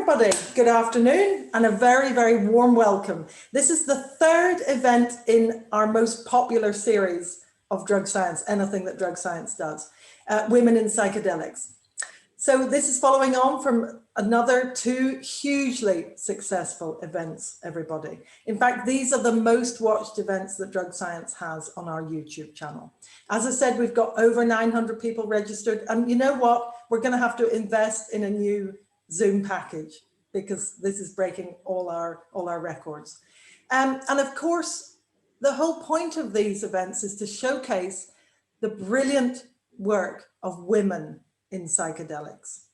everybody, good afternoon and a very, very warm welcome. This is the third event in our most popular series of drug science, anything that drug science does, Women in Psychedelics. So this is following on from another two hugely successful events, everybody. In fact, these are the most watched events that drug science has on our YouTube channel. As I said, we've got over 900 people registered, and you know what? We're going to have to invest in a new Zoom package because this is breaking all our records. And of course, the whole point of these events is to showcase the brilliant work of women in psychedelics.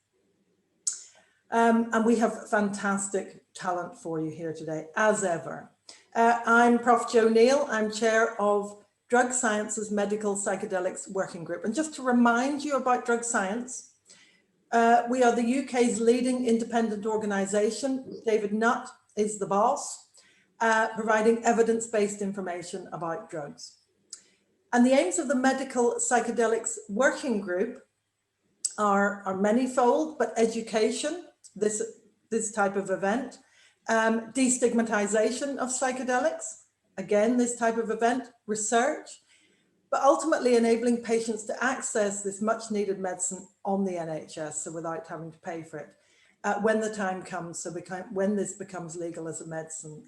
And we have fantastic talent for you here today, as ever. I'm Prof Jo Neal. I'm chair of Drug Science's Medical Psychedelics Working Group. And just to remind you about drug science, we are the UK's leading independent organisation. David Nutt is the boss, providing evidence-based information about drugs. And the aims of the Medical Psychedelics Working Group are manyfold, but education, this type of event, destigmatization of psychedelics, again, this type of event, research, but ultimately enabling patients to access this much needed medicine on the NHS, so without having to pay for it, when the time comes, so when this becomes legal as a medicine,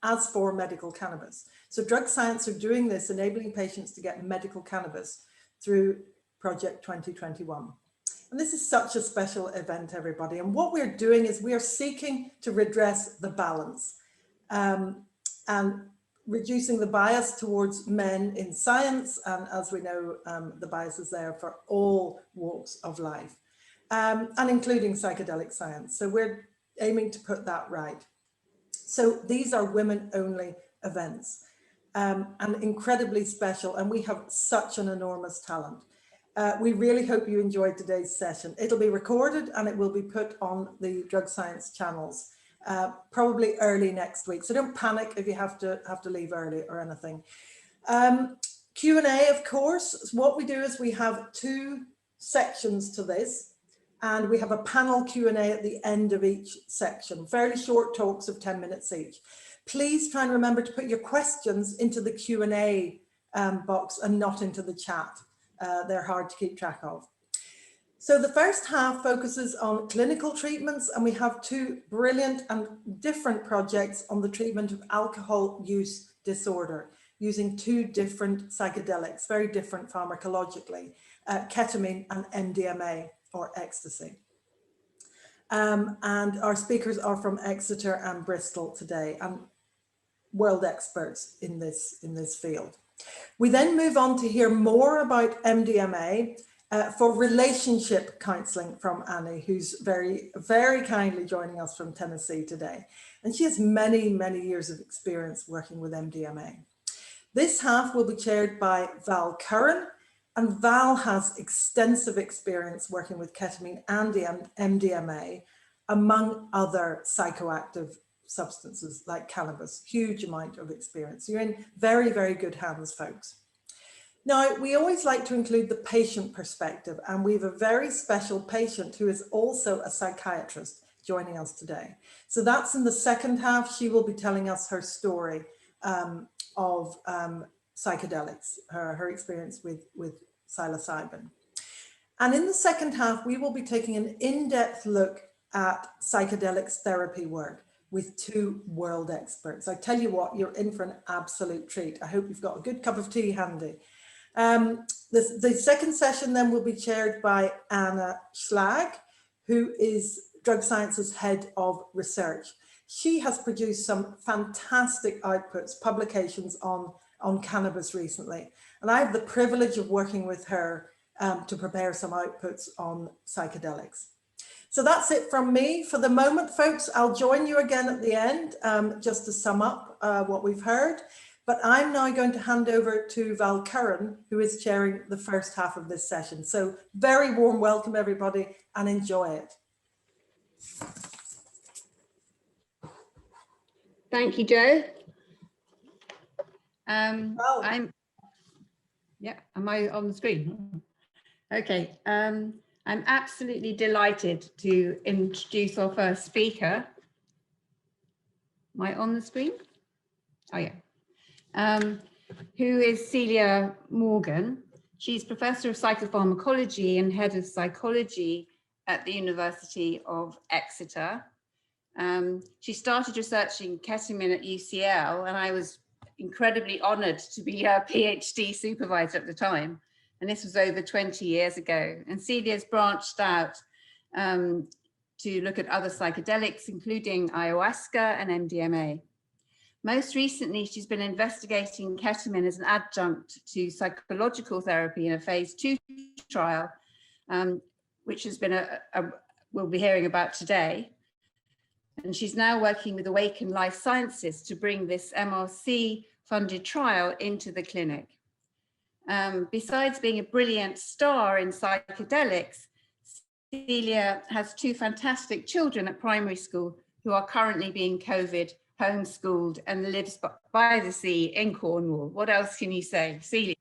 as for medical cannabis. So drug science are doing this, enabling patients to get medical cannabis through Project 2021. And this is such a special event, everybody. And what we're doing is we are seeking to redress the balance and reducing the bias towards men in science. And as we know, the bias is there for all walks of life, and including psychedelic science. So we're aiming to put that right. So these are women-only events and incredibly special. And we have such an enormous talent. We really hope you enjoyed today's session. It'll be recorded and it will be put on the drug science channels probably early next week. So don't panic if you have to leave early or anything. Q&A, of course. What we do is we have two sections to this, and we have a panel Q&A at the end of each section, fairly short talks of 10 minutes each. Please try and remember to put your questions into the Q&A box and not into the chat. They're hard to keep track of. So the first half focuses on clinical treatments, and we have two brilliant and different projects on the treatment of alcohol use disorder using two different psychedelics, very different pharmacologically, ketamine and MDMA or ecstasy. And our speakers are from Exeter and Bristol today, and world experts in this field. We then move on to hear more about MDMA for relationship counselling from Annie, who's very, very kindly joining us from Tennessee today. And she has many, many years of experience working with MDMA. This half will be chaired by Val Curran, and Val has extensive experience working with ketamine and MDMA, among other psychoactive substances like cannabis. Huge amount of experience. You're in very, very good hands, folks. Now, we always like to include the patient perspective, and we have a very special patient who is also a psychiatrist joining us today. So that's in the second half. She will be telling us her story of psychedelics, her experience with psilocybin. And in the second half, we will be taking an in-depth look at psychedelics therapy work with two world experts. I tell you what, you're in for an absolute treat. I hope you've got a good cup of tea handy. The second session then will be chaired by Anna Schlag, who is Drug Science's head of research. She has produced some fantastic outputs, publications on cannabis recently. And I have the privilege of working with her to prepare some outputs on psychedelics. So that's it from me for the moment, folks. I'll join you again at the end just to sum up what we've heard. But I'm now going to hand over to Val Curran, who is chairing the first half of this session. So very warm welcome, everybody, and enjoy it. Thank you, Jo. Am I on the screen? Okay. I'm absolutely delighted to introduce our first speaker. Am I on the screen? Oh, yeah. Who is Celia Morgan. She's Professor of Psychopharmacology and Head of Psychology at the University of Exeter. She started researching ketamine at UCL, and I was incredibly honoured to be her PhD supervisor at the time. And this was over 20 years ago. And Celia's branched out to look at other psychedelics, including ayahuasca and MDMA. Most recently, she's been investigating ketamine as an adjunct to psychological therapy in a phase 2 trial, which has been we'll be hearing about today. And she's now working with Awakn Life Sciences to bring this MRC-funded trial into the clinic. Besides being a brilliant star in psychedelics, Celia has 2 fantastic children at primary school who are currently being COVID homeschooled and lives by the sea in Cornwall. What else can you say, Celia?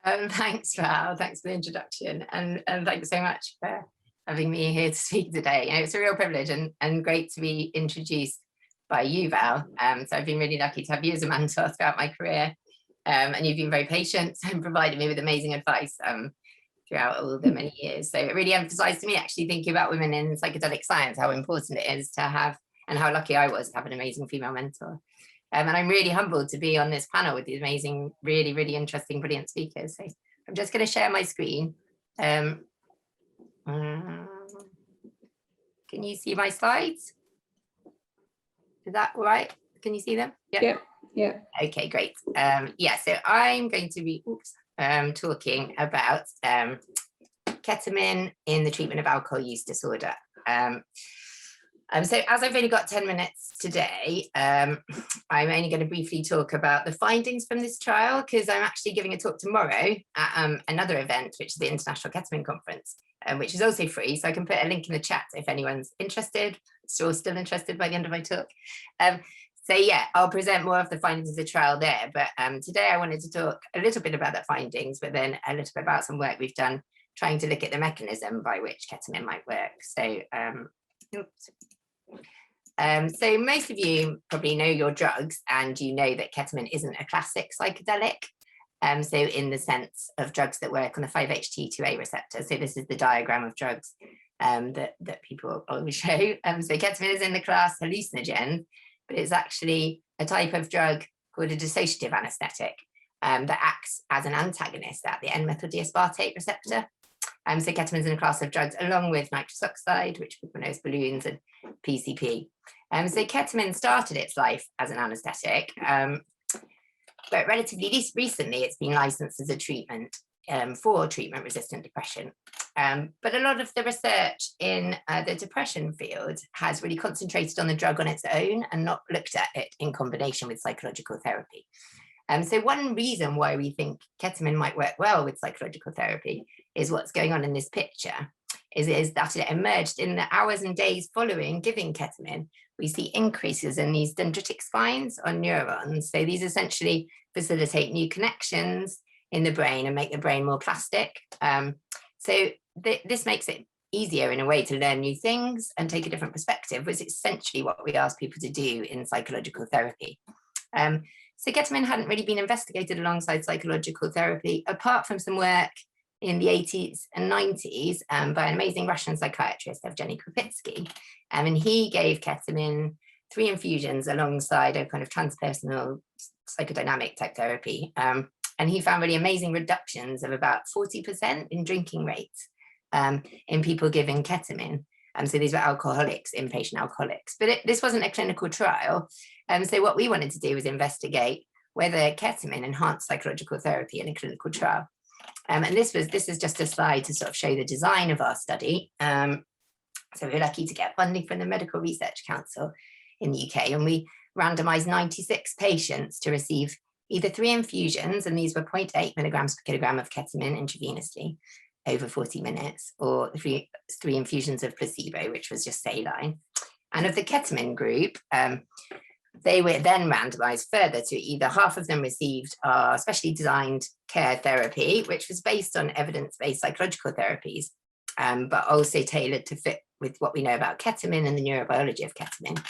Thanks, Val. Thanks for the introduction, and thanks so much for having me here to speak today. It's a real privilege and great to be introduced by you, Val. So I've been really lucky to have you as a mentor throughout my career, and you've been very patient and provided me with amazing advice throughout all the many years. So it really emphasized to me actually thinking about women in psychedelic science, how important it is to have, and how lucky I was to have an amazing female mentor. And I'm really humbled to be on this panel with these amazing, really, really interesting, brilliant speakers. So I'm just going to share my screen. Can you see my slides? Is that all right? Can you see them? Yeah. Okay, great. Yeah, so I'm going to be talking about ketamine in the treatment of alcohol use disorder. So as I've only got 10 minutes today, I'm only going to briefly talk about the findings from this trial, because I'm actually giving a talk tomorrow at another event, which is the International Ketamine Conference, which is also free. So I can put a link in the chat if anyone's interested, still interested by the end of my talk. So yeah, I'll present more of the findings of the trial there. But today I wanted to talk a little bit about the findings, but then a little bit about some work we've done trying to look at the mechanism by which ketamine might work. So, so most of you probably know your drugs, and you know that ketamine isn't a classic psychedelic. So in the sense of drugs that work on the 5-HT2A receptor. So this is the diagram of drugs that people always show. So ketamine is in the class hallucinogen, but it's actually a type of drug called a dissociative anesthetic that acts as an antagonist at the N-methyl D-aspartate receptor. So ketamine is in a class of drugs along with nitrous oxide, which people know as balloons, and PCP. So ketamine started its life as an anesthetic, but relatively recently it's been licensed as a treatment for treatment-resistant depression. But a lot of the research in the depression field has really concentrated on the drug on its own and not looked at it in combination with psychological therapy. So one reason why we think ketamine might work well with psychological therapy is what's going on in this picture, is that it emerged in the hours and days following giving ketamine. We see increases in these dendritic spines on neurons. So these essentially facilitate new connections in the brain and make the brain more plastic. So this makes it easier in a way to learn new things and take a different perspective, which is essentially what we ask people to do in psychological therapy. So ketamine hadn't really been investigated alongside psychological therapy, apart from some work in the 80s and 90s by an amazing Russian psychiatrist, Evgeny Krupitsky. And he gave ketamine 3 infusions alongside a kind of transpersonal psychodynamic type therapy. And he found really amazing reductions of about 40% in drinking rates in people given ketamine. So these were alcoholics, inpatient alcoholics. But this wasn't a clinical trial. So what we wanted to do was investigate whether ketamine enhanced psychological therapy in a clinical trial. And this is just a slide to sort of show the design of our study. So we were lucky to get funding from the Medical Research Council in the UK, and we randomized 96 patients to receive either 3 infusions, and these were 0.8 milligrams per kilogram of ketamine intravenously over 40 minutes, or 3 infusions of placebo, which was just saline. And of the ketamine group, they were then randomized further to either half of them received our specially designed care therapy, which was based on evidence-based psychological therapies, but also tailored to fit with what we know about ketamine and the neurobiology of ketamine.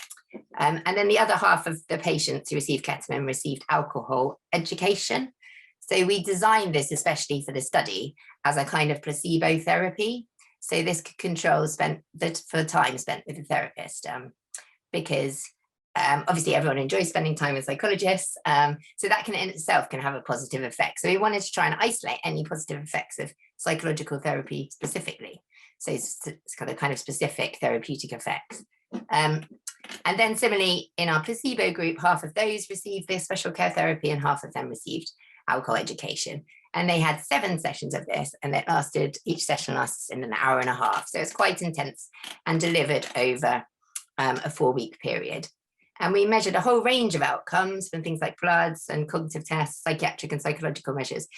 And then the other half of the patients who received ketamine received alcohol education. So we designed this especially for the study as a kind of placebo therapy. So this could control for time spent with a therapist, because obviously everyone enjoys spending time with psychologists. So that in itself can have a positive effect. So we wanted to try and isolate any positive effects of psychological therapy specifically. So it's kind of specific therapeutic effects. And then similarly, in our placebo group, half of those received this special care therapy and half of them received alcohol education. And they had 7 sessions of this, and each session lasts in an hour and a half. So it's quite intense and delivered over a 4-week period. And we measured a whole range of outcomes from things like bloods and cognitive tests, psychiatric and psychological measures.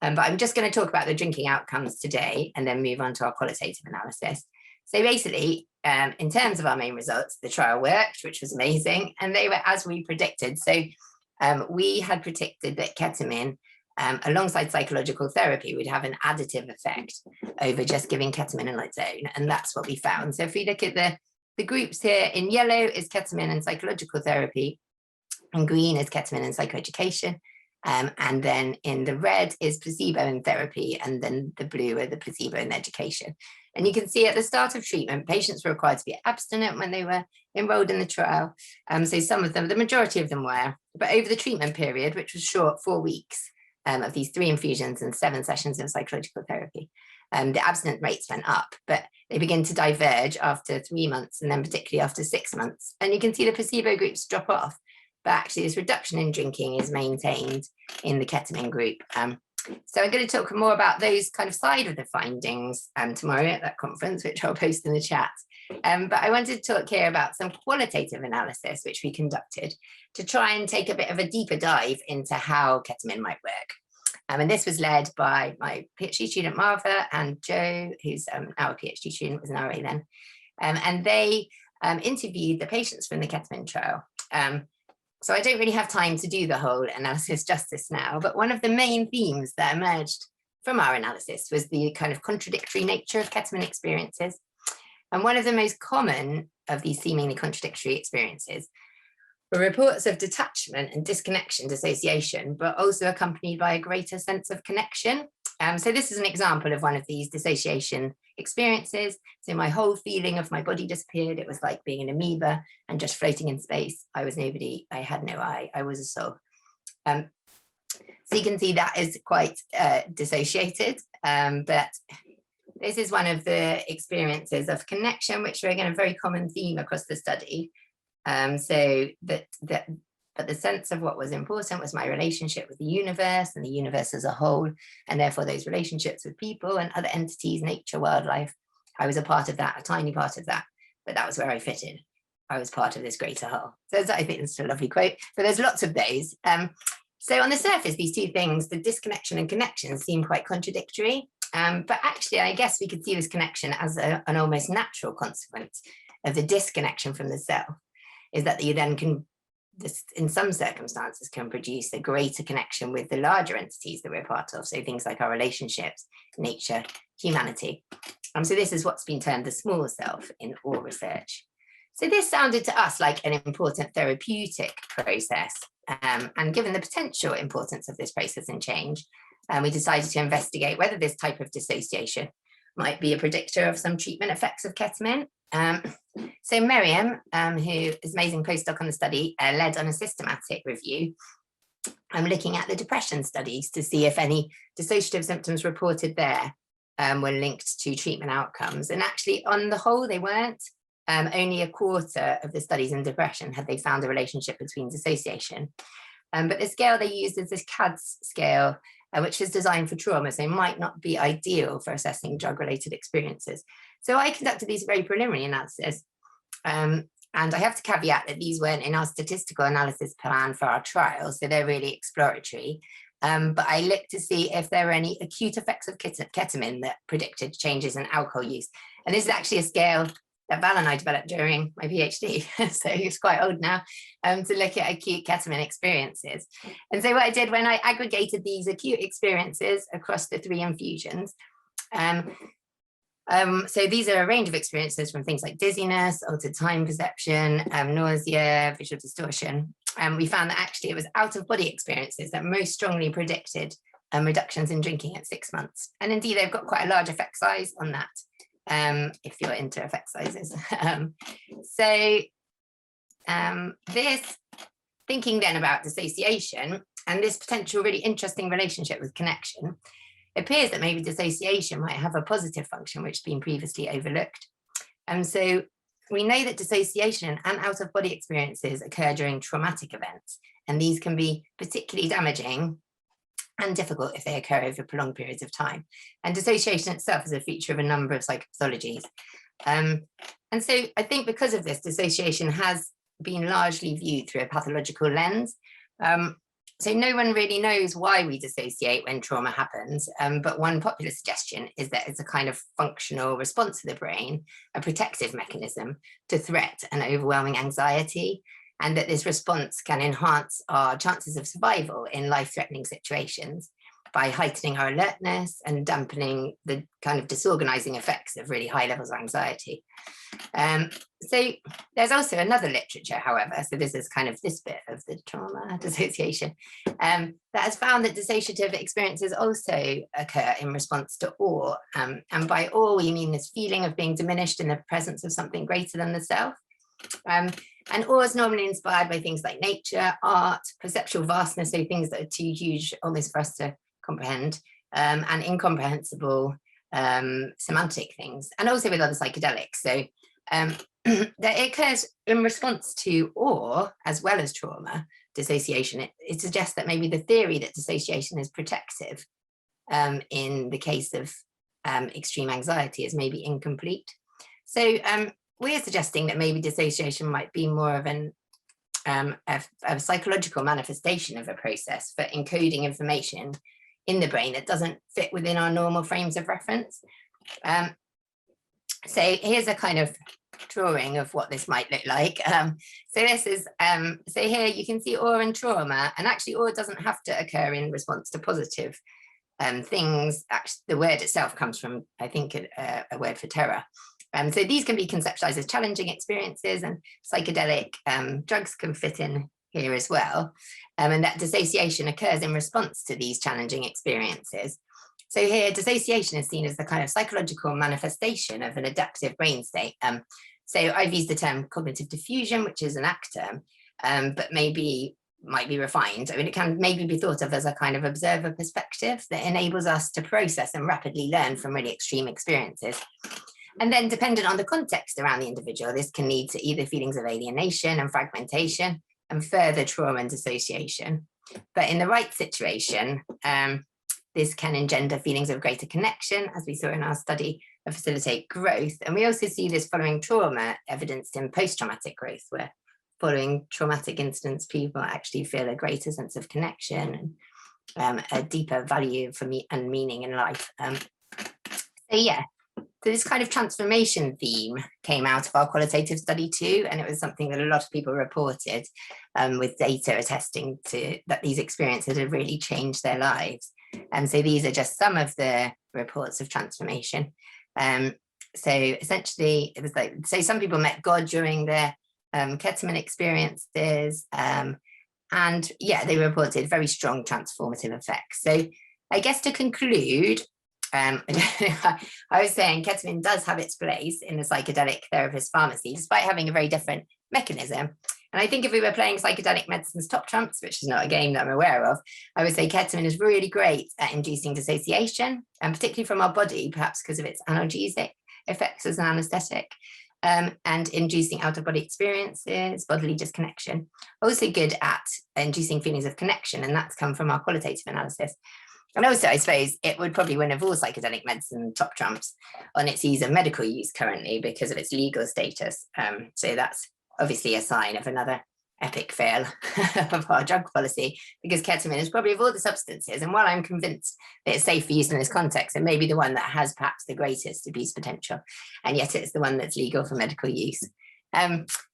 But I'm just going to talk about the drinking outcomes today and then move on to our qualitative analysis. So basically, in terms of our main results, the trial worked, which was amazing, and they were as we predicted. So we had predicted that ketamine, alongside psychological therapy, would have an additive effect over just giving ketamine on its own, and that's what we found. So if we look at the groups here, in yellow is ketamine and psychological therapy, and green is ketamine and psychoeducation. And then in the red is placebo and therapy, and then the blue are the placebo and education. And you can see at the start of treatment, patients were required to be abstinent when they were enrolled in the trial. So some of them, the majority of them were, but over the treatment period, which was short, 4 weeks of these 3 infusions and 7 sessions of psychological therapy, the abstinent rates went up, but they begin to diverge after 3 months, and then particularly after 6 months. And you can see the placebo groups drop off, but actually this reduction in drinking is maintained in the ketamine group. So I'm going to talk more about those kind of side of the findings tomorrow at that conference, which I'll post in the chat. But I wanted to talk here about some qualitative analysis, which we conducted to try and take a bit of a deeper dive into how ketamine might work. And this was led by my PhD student, Marva, and Joe, who's our PhD student, was an RA then. And they interviewed the patients from the ketamine trial. So I don't really have time to do the whole analysis justice now, but one of the main themes that emerged from our analysis was the kind of contradictory nature of ketamine experiences. And one of the most common of these seemingly contradictory experiences were reports of detachment and disconnection dissociation, but also accompanied by a greater sense of connection. So this is an example of one of these dissociation experiences. So my whole feeling of my body disappeared. It was like being an amoeba and just floating in space. I was nobody. I had no eye. I was a soul. So you can see that is quite dissociated. But this is one of the experiences of connection, which are again a very common theme across the study. But the sense of what was important was my relationship with the universe and the universe as a whole, and therefore those relationships with people and other entities, nature, wildlife. I was a part of that, a tiny part of that, but that was where I fitted. I was part of this greater whole. So I think it's a lovely quote, but there's lots of those. So on the surface, these two things, the disconnection and connection, seem quite contradictory. But actually, I guess we could see this connection as an almost natural consequence of the disconnection from the self, is that you then can, this in some circumstances can produce a greater connection with the larger entities that we're part of. So things like our relationships, nature, humanity. So this is what's been termed the small self in all research. So this sounded to us like an important therapeutic process. And given the potential importance of this process and change, we decided to investigate whether this type of dissociation might be a predictor of some treatment effects of ketamine. So Miriam, who is an amazing postdoc on the study, led on a systematic review. I'm looking at the depression studies to see if any dissociative symptoms reported there were linked to treatment outcomes. And actually, on the whole, they weren't. Only a quarter of the studies in depression had they found a relationship between dissociation. But the scale they used is this CADS scale, which is designed for trauma, so might not be ideal for assessing drug-related experiences. So I conducted these very preliminary analysis, and I have to caveat that these weren't in our statistical analysis plan for our trial, so they're really exploratory. But I looked to see if there were any acute effects of ketamine that predicted changes in alcohol use. And this is actually a scale that Val and I developed during my PhD, so it's quite old now, to look at acute ketamine experiences. And so what I did when I aggregated these acute experiences across the 3 infusions, So these are a range of experiences from things like dizziness, altered time perception, nausea, visual distortion. We found that actually it was out-of-body experiences that most strongly predicted reductions in drinking at 6 months. And indeed, they've got quite a large effect size on that, if you're into effect sizes. This thinking then about dissociation and this potential really interesting relationship with connection, it appears that maybe dissociation might have a positive function, which has been previously overlooked. And so we know that dissociation and out-of-body experiences occur during traumatic events, and these can be particularly damaging and difficult if they occur over prolonged periods of time. And dissociation itself is a feature of a number of psychopathologies. And so I think because of this, dissociation has been largely viewed through a pathological lens. So no one really knows why we dissociate when trauma happens, but one popular suggestion is that it's a kind of functional response to the brain, a protective mechanism to threat and overwhelming anxiety, and that this response can enhance our chances of survival in life-threatening situations by heightening our alertness and dampening the kind of disorganizing effects of really high levels of anxiety. So there's also another literature, however, so this is kind of this bit of the trauma dissociation, that has found that dissociative experiences also occur in response to awe. And by awe, we mean this feeling of being diminished in the presence of something greater than the self. And awe is normally inspired by things like nature, art, perceptual vastness, so things that are too huge almost for us to comprehend, and incomprehensible semantic things, and also with other psychedelics. So that it occurs in response to awe as well as trauma, dissociation. It suggests that maybe the theory that dissociation is protective in the case of extreme anxiety is maybe incomplete. So we're suggesting that maybe dissociation might be more of a psychological manifestation of a process for encoding information in the brain that doesn't fit within our normal frames of reference. So here's a kind of drawing of what this might look like. So this is, so here you can see awe and trauma, and actually awe doesn't have to occur in response to positive things. Actually, the word itself comes from, I think, a word for terror. So these can be conceptualized as challenging experiences, and psychedelic drugs can fit in here as well. And that dissociation occurs in response to these challenging experiences. So here, dissociation is seen as the kind of psychological manifestation of an adaptive brain state. So I've used the term cognitive diffusion, which is an ACT term, but maybe might be refined. I mean, it can maybe be thought of as a kind of observer perspective that enables us to process and rapidly learn from really extreme experiences. And then dependent on the context around the individual, this can lead to either feelings of alienation and fragmentation and further trauma and dissociation. But in the right situation, this can engender feelings of greater connection, as we saw in our study, and facilitate growth. And we also see this following trauma evidenced in post-traumatic growth, where following traumatic incidents, people actually feel a greater sense of connection and a deeper value for me and meaning in life. So yeah, so this kind of transformation theme came out of our qualitative study too, and it was something that a lot of people reported with data attesting to that these experiences have really changed their lives. And so these are just some of the reports of transformation. So essentially, it was like, so some people met God during their ketamine experiences, and yeah, they reported very strong transformative effects. So I guess to conclude, I was saying ketamine does have its place in the psychedelic therapist pharmacy, despite having a very different mechanism. And I think if we were playing psychedelic medicine's top trumps, which is not a game that I'm aware of, I would say ketamine is really great at inducing dissociation, and particularly from our body, perhaps because of its analgesic effects as an anesthetic, and inducing out-of-body experiences, bodily disconnection. Also good at inducing feelings of connection, and that's come from our qualitative analysis. And also, I suppose it would probably win of all psychedelic medicine top trumps on its ease of medical use currently because of its legal status. So that's obviously a sign of another epic fail of our drug policy, because ketamine is probably of all the substances, and while I'm convinced that it's safe for use in this context, it may be the one that has perhaps the greatest abuse potential, and yet it's the one that's legal for medical use.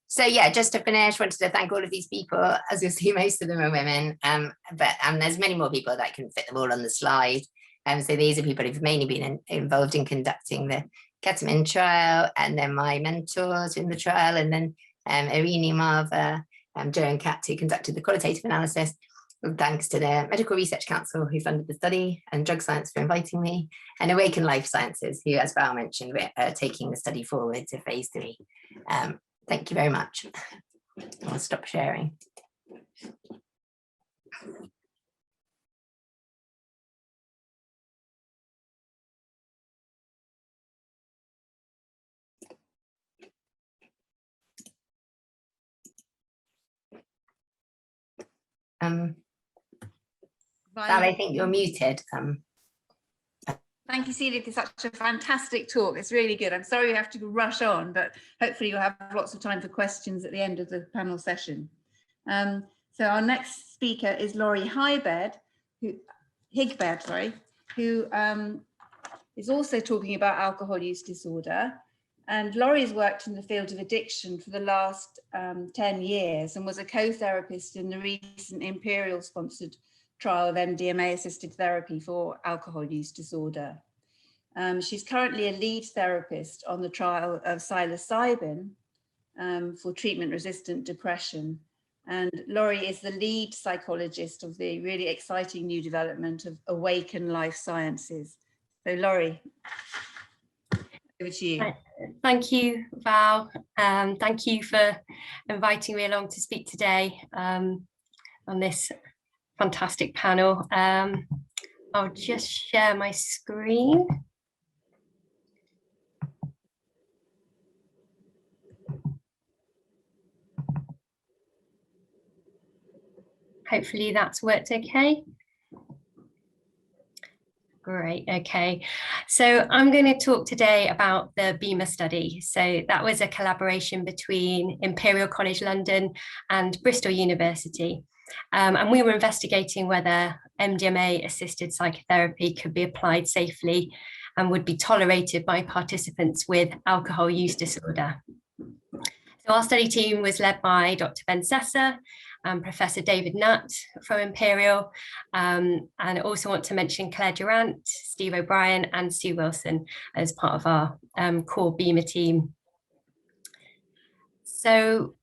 So yeah, just to finish, wanted to thank all of these people. As you'll see, most of them are women, but there's many more people that can fit them all on the slide. So these are people who've mainly been involved in conducting the ketamine trial, and then my mentors in the trial, and then Irini, Marva, Joe and Kat, who conducted the qualitative analysis. Thanks to the Medical Research Council who funded the study, and Drug Science for inviting me, and Awakn Life Sciences, who, as Val mentioned, we're taking the study forward to phase 3. Thank you very much. I'll stop sharing. Val, I think you're muted. Thank you, Celia, for such a fantastic talk. It's really good. I'm sorry you have to rush on, but hopefully you'll have lots of time for questions at the end of the panel session. So our next speaker is Laurie Higbed, who is also talking about alcohol use disorder. And Laurie has worked in the field of addiction for the last 10 years and was a co-therapist in the recent Imperial-sponsored trial of MDMA-assisted therapy for alcohol use disorder. She's currently a lead therapist on the trial of psilocybin for treatment-resistant depression. And Laurie is the lead psychologist of the really exciting new development of Awakn Life Sciences. So Laurie, over to you. Thank you, Val. Thank you for inviting me along to speak today on this fantastic panel. I'll just share my screen. Hopefully that's worked okay. Great, okay. So I'm going to talk today about the BIMA study. So that was a collaboration between Imperial College London and Bristol University. And we were investigating whether MDMA-assisted psychotherapy could be applied safely and would be tolerated by participants with alcohol use disorder. So our study team was led by Dr. Ben Sessa and Professor David Nutt from Imperial. And I also want to mention Claire Durant, Steve O'Brien and Sue Wilson as part of our core BIMA team. So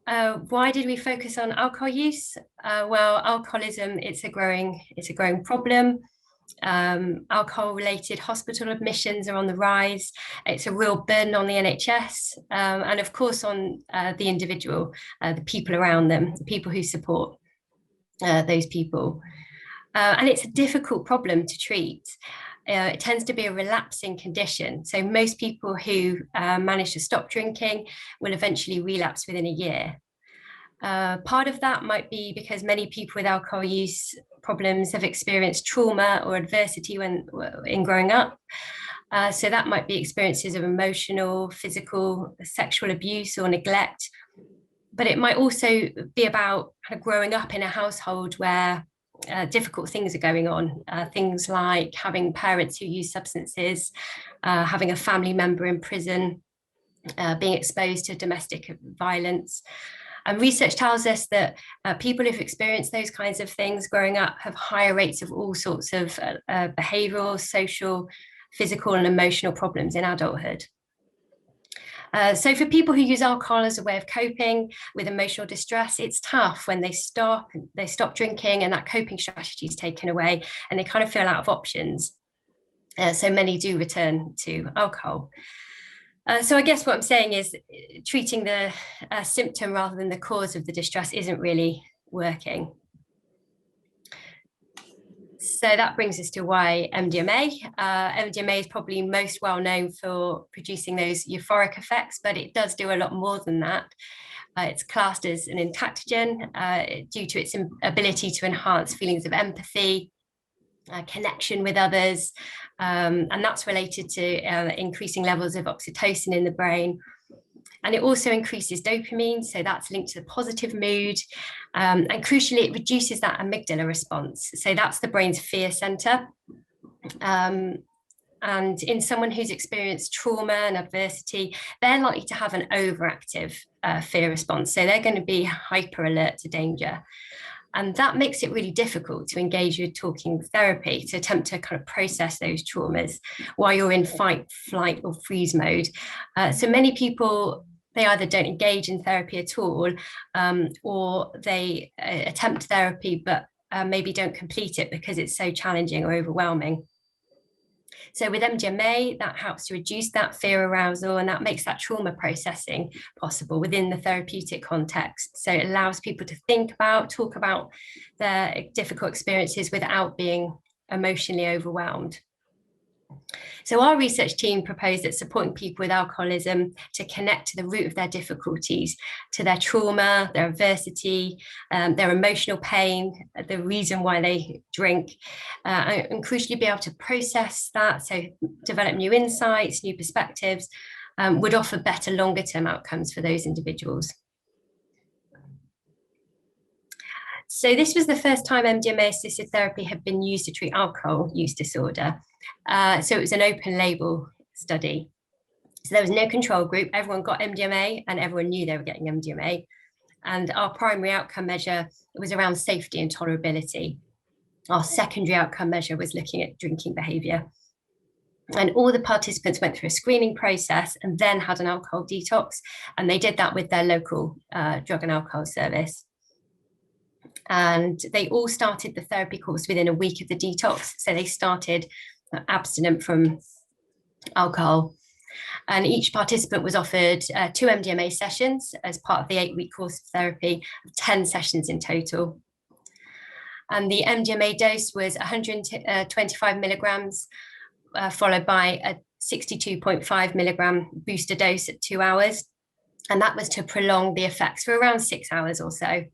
why did we focus on alcohol use? Well, alcoholism, it's a growing problem. Alcohol-related hospital admissions are on the rise. It's a real burden on the NHS and of course on the individual, the people around them, the people who support those people. And it's a difficult problem to treat. It tends to be a relapsing condition. So most people who manage to stop drinking will eventually relapse within a year. Part of that might be because many people with alcohol use problems have experienced trauma or adversity in growing up. So that might be experiences of emotional, physical, sexual abuse or neglect. But it might also be about kind of growing up in a household where difficult things are going on. Things like having parents who use substances, having a family member in prison, being exposed to domestic violence. And research tells us that people who've experienced those kinds of things growing up have higher rates of all sorts of behavioral, social, physical and emotional problems in adulthood. So for people who use alcohol as a way of coping with emotional distress, it's tough when they stop drinking and that coping strategy is taken away and they kind of feel out of options. So many do return to alcohol. So I guess what I'm saying is treating the symptom rather than the cause of the distress isn't really working. So that brings us to why MDMA. MDMA is probably most well known for producing those euphoric effects, but it does do a lot more than that. It's classed as an entactogen due to its ability to enhance feelings of empathy, connection with others, and that's related to increasing levels of oxytocin in the brain. And it also increases dopamine, so that's linked to the positive mood. And crucially, it reduces that amygdala response. So that's the brain's fear center. And in someone who's experienced trauma and adversity, they're likely to have an overactive fear response. So they're going to be hyper alert to danger. And that makes it really difficult to engage with talking therapy, to attempt to kind of process those traumas while you're in fight, flight, or freeze mode. So many people, they either don't engage in therapy at all, or they attempt therapy, but maybe don't complete it because it's so challenging or overwhelming. So with MDMA, that helps to reduce that fear arousal, and that makes that trauma processing possible within the therapeutic context. So it allows people to think about, talk about their difficult experiences without being emotionally overwhelmed. So our research team proposed that supporting people with alcoholism to connect to the root of their difficulties, to their trauma, their adversity, their emotional pain, the reason why they drink, and crucially be able to process that, so develop new insights, new perspectives, would offer better longer term outcomes for those individuals. So this was the first time MDMA-assisted therapy had been used to treat alcohol use disorder. So it was an open label study. So there was no control group, everyone got MDMA and everyone knew they were getting MDMA. And our primary outcome measure was around safety and tolerability. Our secondary outcome measure was looking at drinking behaviour. And all the participants went through a screening process and then had an alcohol detox. And they did that with their local drug and alcohol service. And they all started the therapy course within a week of the detox. So they started abstinent from alcohol. And each participant was offered 2 MDMA sessions as part of the 8-week course of therapy, 10 sessions in total. And the MDMA dose was 125 milligrams, followed by a 62.5 milligram booster dose at 2 hours. And that was to prolong the effects for around 6 hours or so.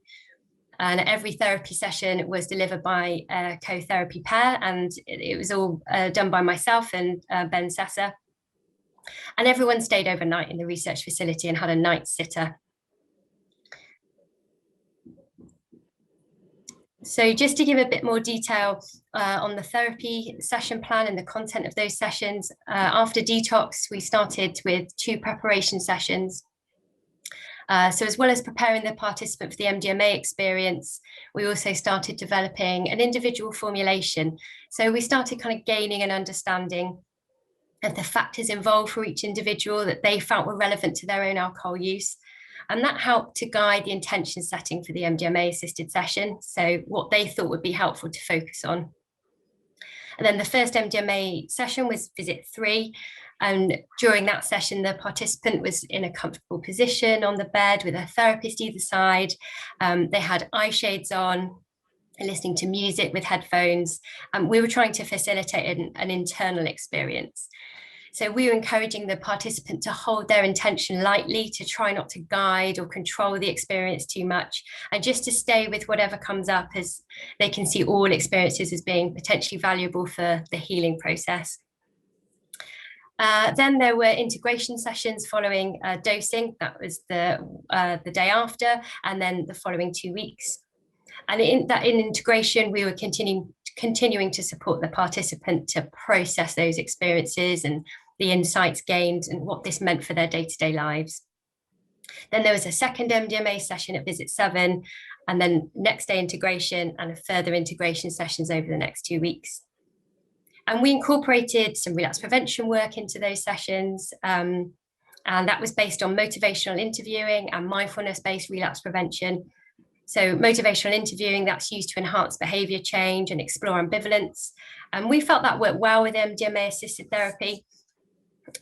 And every therapy session was delivered by a co-therapy pair, and it was all done by myself and Ben Sessa. And everyone stayed overnight in the research facility and had a night sitter. So just to give a bit more detail on the therapy session plan and the content of those sessions, after detox, we started with 2 preparation sessions. So as well as preparing the participant for the MDMA experience, we also started developing an individual formulation. So we started kind of gaining an understanding of the factors involved for each individual that they felt were relevant to their own alcohol use. And that helped to guide the intention setting for the MDMA-assisted session, so what they thought would be helpful to focus on. And then the first MDMA session was visit 3. And during that session, the participant was in a comfortable position on the bed with a therapist either side. They had eye shades on, listening to music with headphones. We were trying to facilitate an internal experience. So we were encouraging the participant to hold their intention lightly, to try not to guide or control the experience too much, and just to stay with whatever comes up, as they can see all experiences as being potentially valuable for the healing process. Then there were integration sessions following dosing. That was the day after, and then the following 2 weeks. And in integration, we were continuing to support the participant to process those experiences and the insights gained and what this meant for their day-to-day lives. Then there was a second MDMA session at visit 7, and then next day integration and further integration sessions over the next 2 weeks. And we incorporated some relapse prevention work into those sessions. And that was based on motivational interviewing and mindfulness-based relapse prevention. So motivational interviewing, that's used to enhance behavior change and explore ambivalence. And we felt that worked well with MDMA-assisted therapy.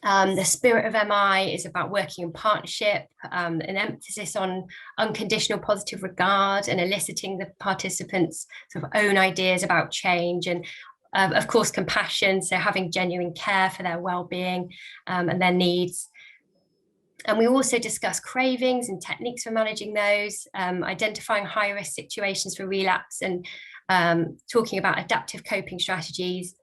The spirit of MI is about working in partnership, an emphasis on unconditional positive regard and eliciting the participants' sort of own ideas about change, and of course, compassion, so having genuine care for their well-being and their needs. And we also discuss cravings and techniques for managing those, identifying high-risk situations for relapse, and talking about adaptive coping strategies.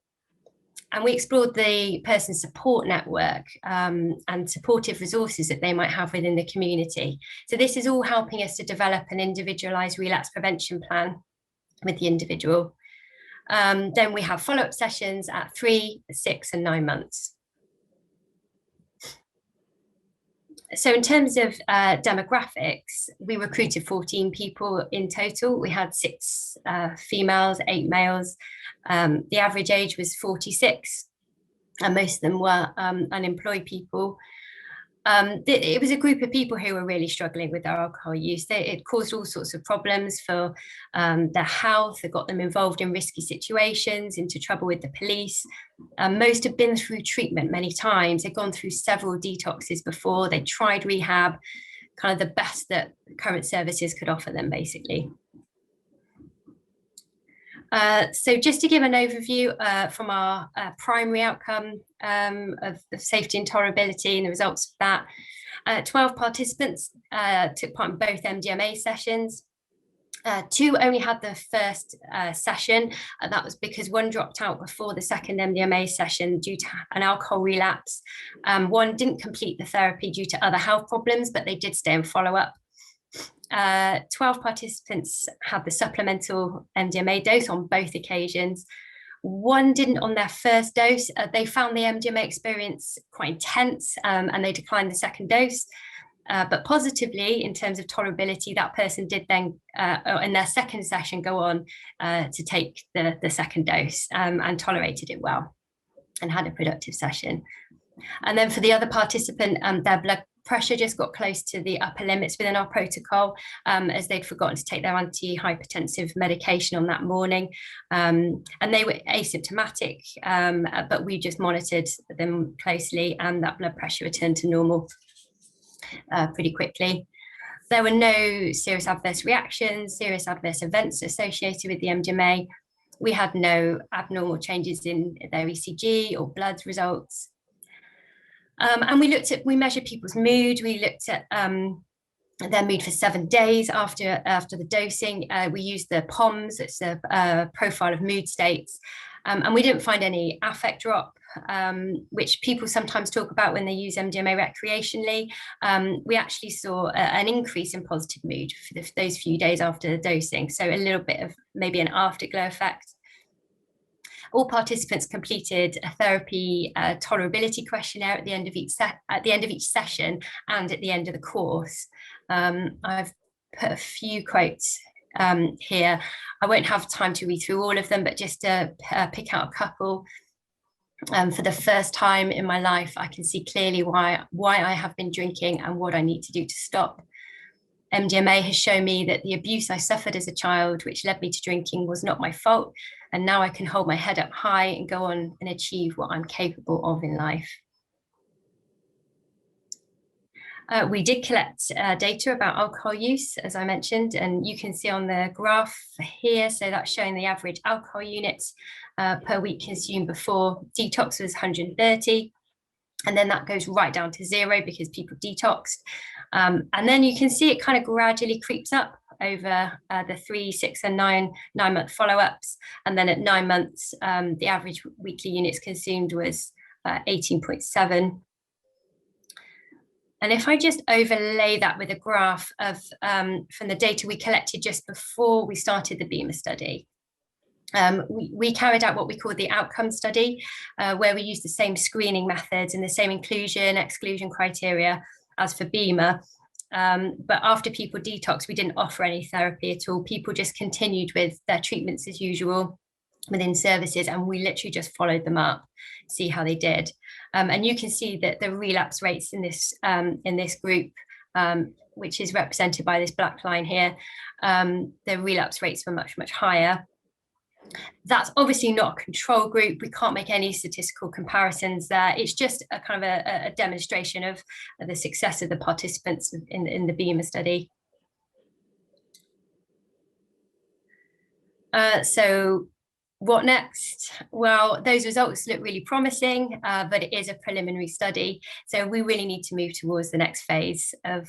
And we explored the person's support network and supportive resources that they might have within the community. So this is all helping us to develop an individualized relapse prevention plan with the individual. Then we have follow-up sessions at 3, 6, and 9 months. So in terms of demographics, we recruited 14 people in total. We had 6 females, 8 males. The average age was 46, and most of them were unemployed people. It was a group of people who were really struggling with their alcohol use. It caused all sorts of problems for their health. It got them involved in risky situations, into trouble with the police. Most have been through treatment many times. They've gone through several detoxes before. They tried rehab, kind of the best that current services could offer them, basically. So just to give an overview from our primary outcome of safety and tolerability and the results of that, 12 participants took part in both MDMA sessions. 2 only had the first session, and that was because 1 dropped out before the second MDMA session due to an alcohol relapse. 1 didn't complete the therapy due to other health problems, but they did stay in follow-up. 12 participants had the supplemental MDMA dose on both occasions. 1 didn't on their first dose. They found the MDMA experience quite intense, and they declined the second dose. But positively, in terms of tolerability, that person did then, in their second session, go on to take the second dose and tolerated it well and had a productive session. And then for the other participant, their blood pressure just got close to the upper limits within our protocol, as they'd forgotten to take their antihypertensive medication on that morning. And they were asymptomatic, but we just monitored them closely, and that blood pressure returned to normal pretty quickly. There were no serious adverse reactions, serious adverse events associated with the MDMA. We had no abnormal changes in their ECG or blood results. And we measured people's mood. We looked at their mood for 7 days after the dosing. We used the POMS, it's a profile of mood states. And we didn't find any affect drop, which people sometimes talk about when they use MDMA recreationally. We actually saw an increase in positive mood for those few days after the dosing. So a little bit of maybe an afterglow effect. All participants completed a therapy tolerability questionnaire at the end of each session and at the end of the course. I've put a few quotes here. I won't have time to read through all of them, but just to pick out a couple. For the first time in my life, I can see clearly why I have been drinking and what I need to do to stop. MDMA has shown me that the abuse I suffered as a child, which led me to drinking, was not my fault. And now I can hold my head up high and go on and achieve what I'm capable of in life. We did collect data about alcohol use, as I mentioned, and you can see on the graph here, so that's showing the average alcohol units per week consumed before detox was 130. And then that goes right down to 0 because people detoxed. And then you can see it kind of gradually creeps up over the 3, 6, and 9-month follow-ups. And then at 9 months, the average weekly units consumed was 18.7. And if I just overlay that with a graph of from the data we collected just before we started the BIMA study, we carried out what we call the outcome study, where we used the same screening methods and the same inclusion, exclusion criteria as for BIMA. But after people detox, we didn't offer any therapy at all. People just continued with their treatments as usual within services, and we literally just followed them up, see how they did. And you can see that the relapse rates in this group, which is represented by this black line here, the relapse rates were much, much higher. That's obviously not a control group. We can't make any statistical comparisons there. It's just a kind of a demonstration of the success of the participants in the BIMA study. So what next? Well, those results look really promising, but it is a preliminary study. So we really need to move towards the next phase of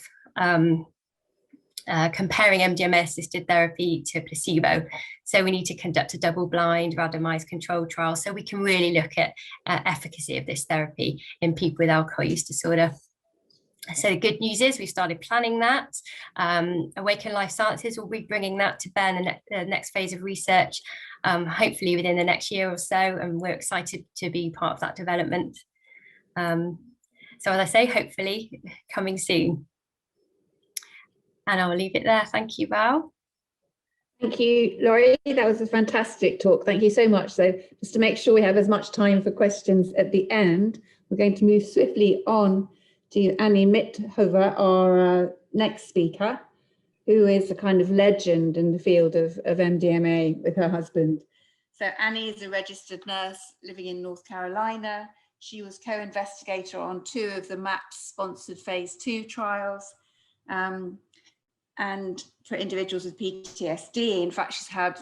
comparing MDMA-assisted therapy to placebo. So we need to conduct a double-blind randomized controlled trial so we can really look at efficacy of this therapy in people with alcohol use disorder. So the good news is we've started planning that. Awakn Life Sciences will be bringing that to bear in the next phase of research, hopefully within the next year or so, and we're excited to be part of that development. So as I say, hopefully coming soon. And I'll leave it there. Thank you, Val. Thank you, Laurie. That was a fantastic talk. Thank you so much. So just to make sure we have as much time for questions at the end, we're going to move swiftly on to Annie Mithoefer, our next speaker, who is a kind of legend in the field of MDMA with her husband. So Annie is a registered nurse living in North Carolina. She was co-investigator on 2 of the MAPS-sponsored phase 2 trials. And for individuals with PTSD, in fact, she's had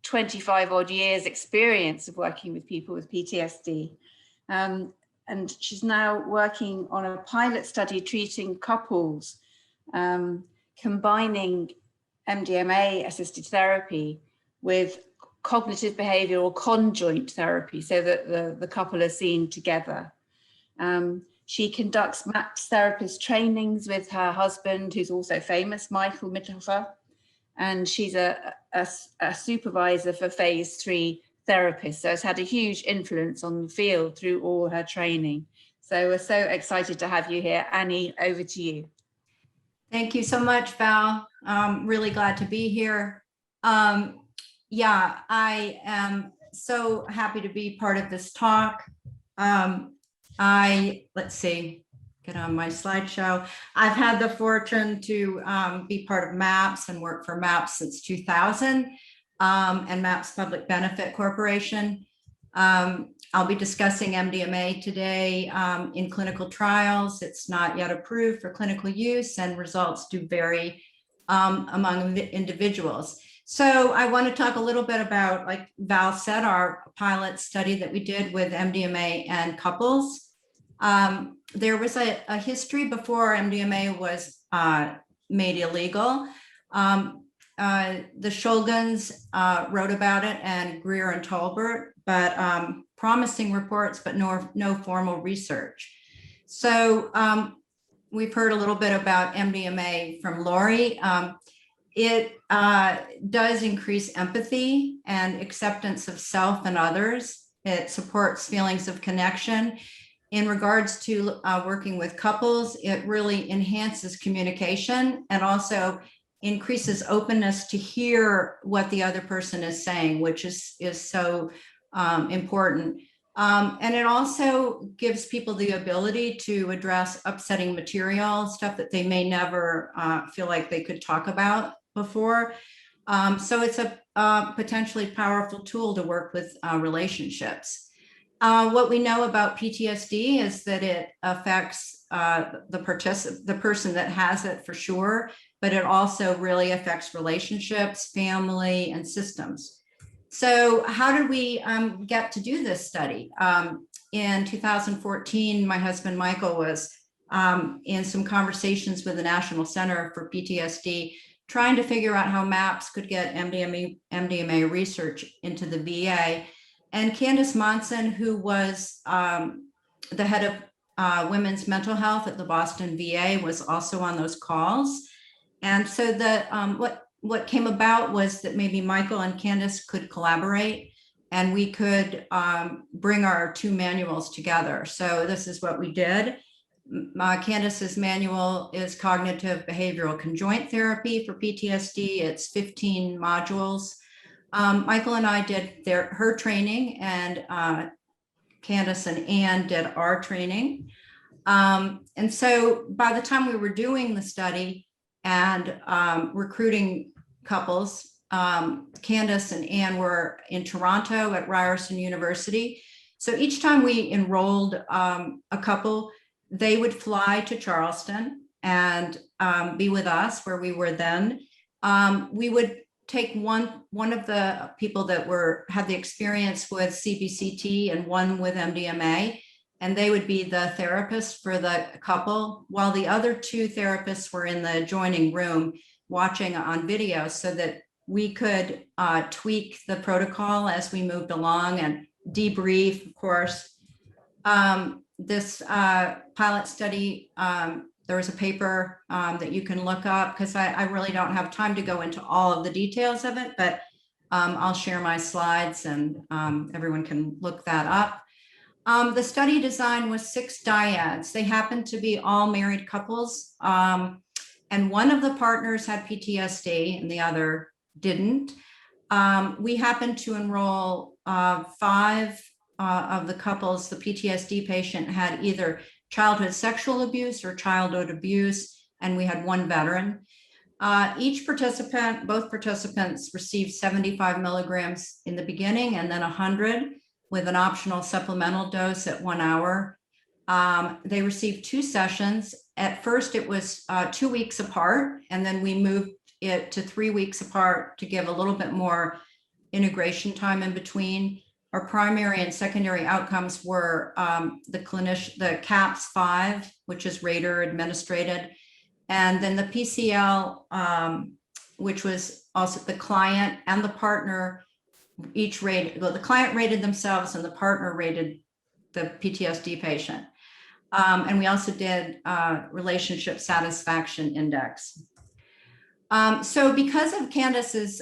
25 odd years experience of working with people with PTSD. And she's now working on a pilot study treating couples, combining MDMA-assisted therapy with cognitive behavioral conjoint therapy so that the couple are seen together. She conducts MAPS therapist trainings with her husband, who's also famous, Michael Mithoefer, and she's a supervisor for phase 3 therapists. So it's had a huge influence on the field through all her training. So we're so excited to have you here. Annie, over to you. Thank you so much, Val. I'm really glad to be here. Yeah, I am so happy to be part of this talk. Let's see, get on my slideshow. I've had the fortune to be part of MAPS and work for MAPS since 2000 and MAPS Public Benefit Corporation. I'll be discussing MDMA today in clinical trials. It's not yet approved for clinical use and results do vary among individuals. So I want to talk a little bit about, like Val said, our pilot study that we did with MDMA and couples. There was a history before MDMA was made illegal. The Shulgins wrote about it and Greer and Tolbert, but promising reports, but no formal research. So we've heard a little bit about MDMA from Laurie. It does increase empathy and acceptance of self and others. It supports feelings of connection. In regards to working with couples, it really enhances communication and also increases openness to hear what the other person is saying, which is so important. And it also gives people the ability to address upsetting material, stuff that they may never feel like they could talk about before. So it's a potentially powerful tool to work with relationships. What we know about PTSD is that it affects the person that has it for sure, but it also really affects relationships, family, and systems. So how did we get to do this study? In 2014, my husband Michael was in some conversations with the National Center for PTSD, trying to figure out how MAPS could get MDMA research into the VA. And Candace Monson, who was the head of women's mental health at the Boston VA, was also on those calls. And so what came about was that maybe Michael and Candace could collaborate and we could bring our 2 manuals together. So this is what we did. Candace's manual is Cognitive Behavioral Conjoint Therapy for PTSD. It's 15 modules. Michael and I did her training, and Candace and Anne did our training. And so by the time we were doing the study and recruiting couples, Candace and Anne were in Toronto at Ryerson University. So each time we enrolled a couple, they would fly to Charleston and be with us where we were then. We would take one of the people that had the experience with CBCT and one with MDMA, and they would be the therapist for the couple, while the other 2 therapists were in the adjoining room watching on video so that we could tweak the protocol as we moved along and debrief, of course. This pilot study, there was a paper that you can look up because I really don't have time to go into all of the details of it, but I'll share my slides and everyone can look that up. The study design was 6 dyads. They happened to be all married couples. And one of the partners had PTSD and the other didn't. We happened to enroll 5 of the couples. The PTSD patient had either childhood sexual abuse or childhood abuse, and we had 1 veteran. Both participants received 75 milligrams in the beginning and then 100 with an optional supplemental dose at 1 hour. They received 2 sessions. At first, it was 2 weeks apart, and then we moved it to 3 weeks apart to give a little bit more integration time in between. Our primary and secondary outcomes were the CAPS-5, which is rater administered, and then the PCL, which was also the client and the partner each rated. Well, the client rated themselves and the partner rated the PTSD patient. And we also did relationship satisfaction index. So because of Candace's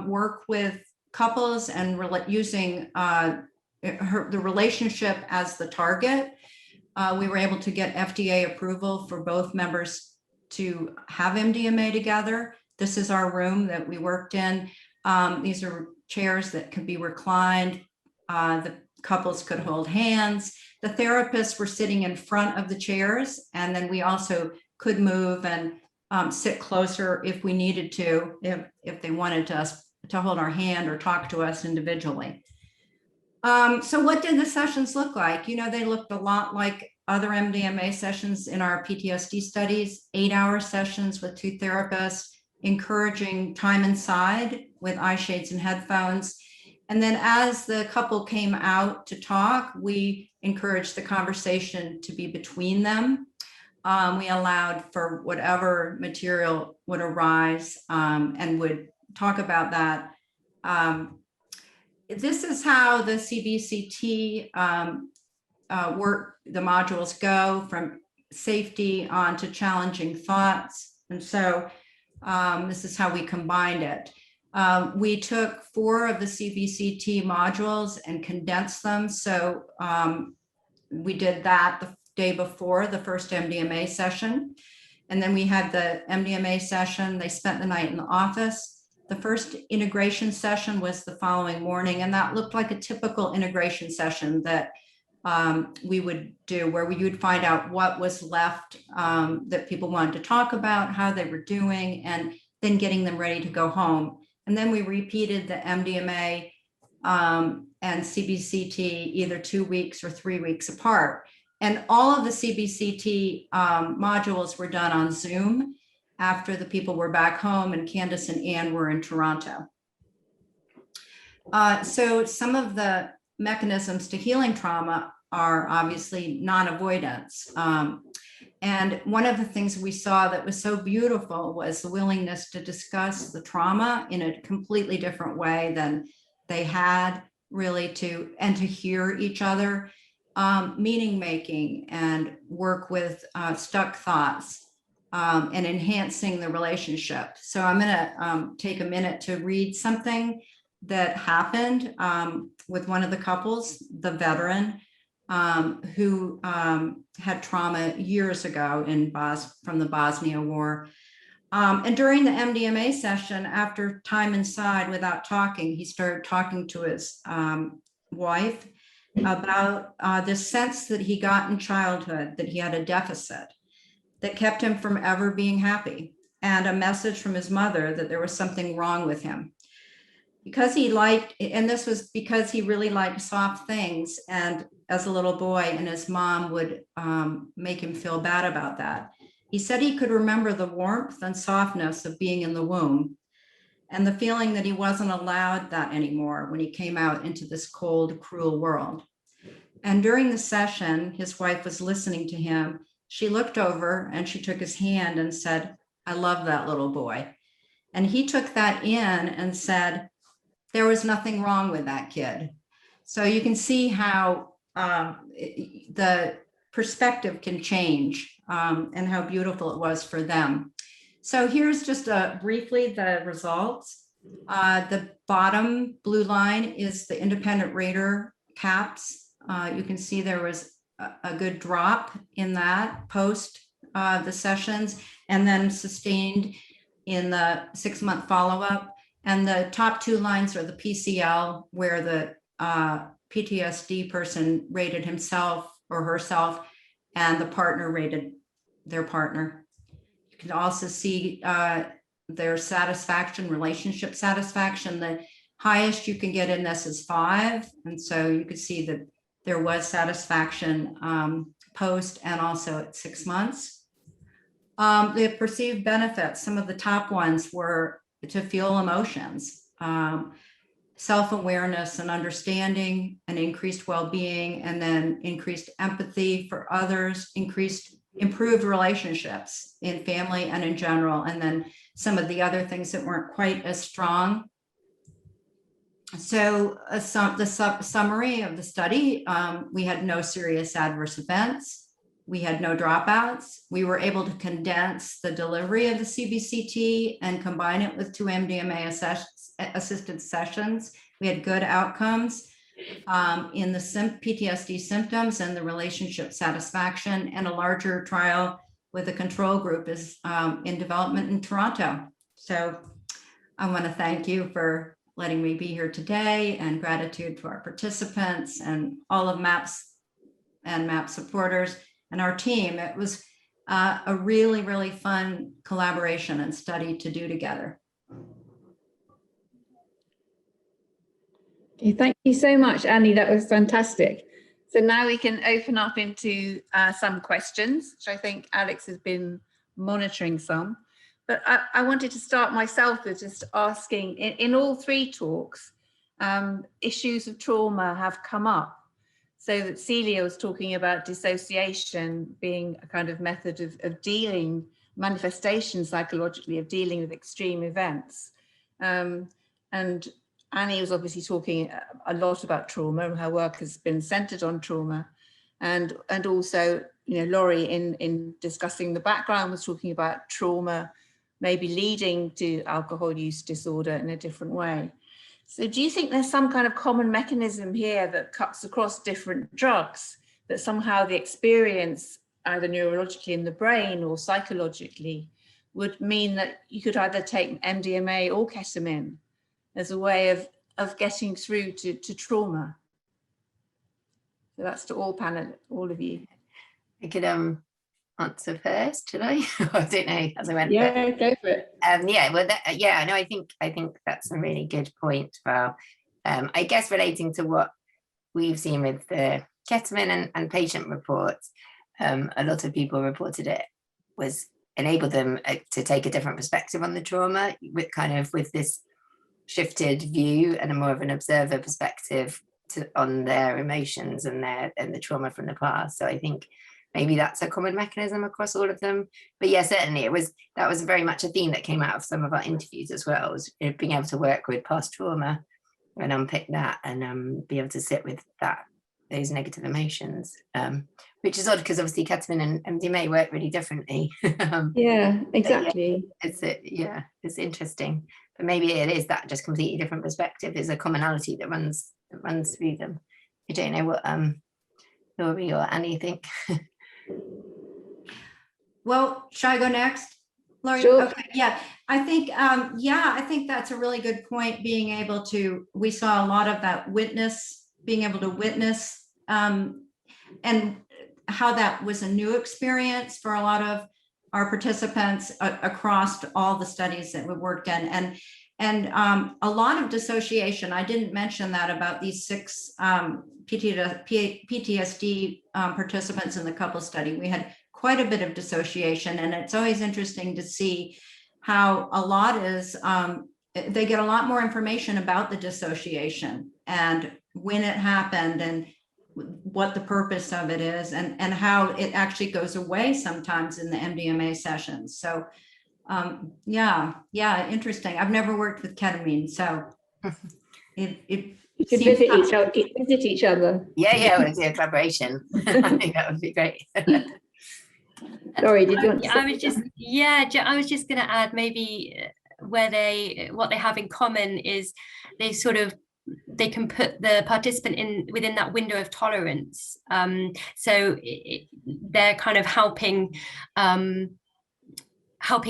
work with couples and using the relationship as the target, we were able to get FDA approval for both members to have MDMA together. This is our room that we worked in. These are chairs that could be reclined. The couples could hold hands. The therapists were sitting in front of the chairs, and then we also could move and sit closer if we needed to, if they wanted us to hold our hand or talk to us individually. So what did the sessions look like? You know, they looked a lot like other MDMA sessions in our PTSD studies, 8-hour sessions with 2 therapists, encouraging time inside with eye shades and headphones. And then as the couple came out to talk, we encouraged the conversation to be between them. We allowed for whatever material would arise and would talk about that. This is how the CBCT work, the modules go from safety on to challenging thoughts. And so this is how we combined it. We took 4 of the CBCT modules and condensed them. So we did that the day before the first MDMA session. And then we had the MDMA session. They spent the night in the office. The first integration session was the following morning, and that looked like a typical integration session that we would do, where we would find out what was left that people wanted to talk about, how they were doing, and then getting them ready to go home. And then we repeated the MDMA and CBCT either 2 weeks or 3 weeks apart. And all of the CBCT modules were done on Zoom after the people were back home, and Candace and Anne were in Toronto. So some of the mechanisms to healing trauma are obviously non-avoidance. And one of the things we saw that was so beautiful was the willingness to discuss the trauma in a completely different way than they had, really, to hear each other, meaning making, and work with stuck thoughts, and enhancing the relationship. So I'm gonna take a minute to read something that happened with one of the couples, the veteran, who had trauma years ago from the Bosnia War. And during the MDMA session, after time inside without talking, he started talking to his wife about the sense that he got in childhood, that he had a deficit that kept him from ever being happy, and a message from his mother that there was something wrong with him. Because he liked, and this was because he really liked soft things, and as a little boy, and his mom would make him feel bad about that. He said he could remember the warmth and softness of being in the womb, and the feeling that he wasn't allowed that anymore when he came out into this cold, cruel world. And during the session, his wife was listening to him. She looked over and she took his hand and said, "I love that little boy." And he took that in and said, there was nothing wrong with that kid. So you can see how the perspective can change, and how beautiful it was for them. So here's just briefly the results. The bottom blue line is the independent rater CAPS You can see there was a good drop in that post the sessions, and then sustained in the 6-month follow-up. And the top 2 lines are the PCL, where the PTSD person rated himself or herself, and the partner rated their partner. You can also see their satisfaction, relationship satisfaction. The highest you can get in this is 5. And so you could see that there was satisfaction post and also at 6 months. The perceived benefits, some of the top ones were to feel emotions, self-awareness and understanding, and increased well-being, and then increased empathy for others, improved relationships in family and in general, and then some of the other things that weren't quite as strong. So the summary of the study, we had no serious adverse events. We had no dropouts. We were able to condense the delivery of the CBCT and combine it with 2 MDMA-assisted sessions. We had good outcomes in the PTSD symptoms and the relationship satisfaction, and a larger trial with a control group is in development in Toronto. So I want to thank you for letting me be here today, and gratitude to our participants and all of MAPS and MAPS supporters and our team. It was a really, really fun collaboration and study to do together. Okay, thank you so much, Annie. That was fantastic. So now we can open up into some questions, which I think Alex has been monitoring some. But I wanted to start myself with just asking, in all 3 talks, issues of trauma have come up. So that Celia was talking about dissociation being a kind of method of dealing, manifestation psychologically of dealing with extreme events. And Annie was obviously talking a lot about trauma, and her work has been centered on trauma. And also, you know, Laurie in discussing the background was talking about trauma maybe leading to alcohol use disorder in a different way. So do you think there's some kind of common mechanism here that cuts across different drugs, that somehow the experience, either neurologically in the brain or psychologically, would mean that you could either take MDMA or ketamine as a way of getting through to trauma? So that's to all of you. I could answer first, should I? I don't know as I went. Yeah, go for it. Yeah, well, no, I think that's a really good point, Val. I guess relating to what we've seen with the ketamine and patient reports, a lot of people reported it was enabled them to take a different perspective on the trauma, with this shifted view and a more of an observer perspective on their emotions and the trauma from the past. So I think maybe that's a common mechanism across all of them. But yeah, certainly that was very much a theme that came out of some of our interviews as well, was being able to work with past trauma and unpick that and be able to sit with those negative emotions, which is odd because obviously ketamine and MDMA work really differently. Yeah, exactly. Yeah, it's interesting. But maybe it is that just completely different perspective is a commonality that runs through them. I don't know what Laurie or Annie think. Well, should I go next, Laurie? Sure. Okay, yeah, I think that's a really good point. We saw a lot of that being able to witness, and how that was a new experience for a lot of our participants across all the studies that we worked in, and a lot of dissociation. I didn't mention that about these 6 PTSD participants in the couple study. We had quite a bit of dissociation, and it's always interesting to see how a lot is, they get a lot more information about the dissociation and when it happened and what the purpose of it is, and how it actually goes away sometimes in the MDMA sessions. So yeah, interesting. I've never worked with ketamine, so it you should visit each other. Yeah, well, it's a collaboration. I think that would be great. Laurie, did you want to I was just going to add maybe what they have in common is they sort of they can put the participant in within that window of tolerance. So they're kind of helping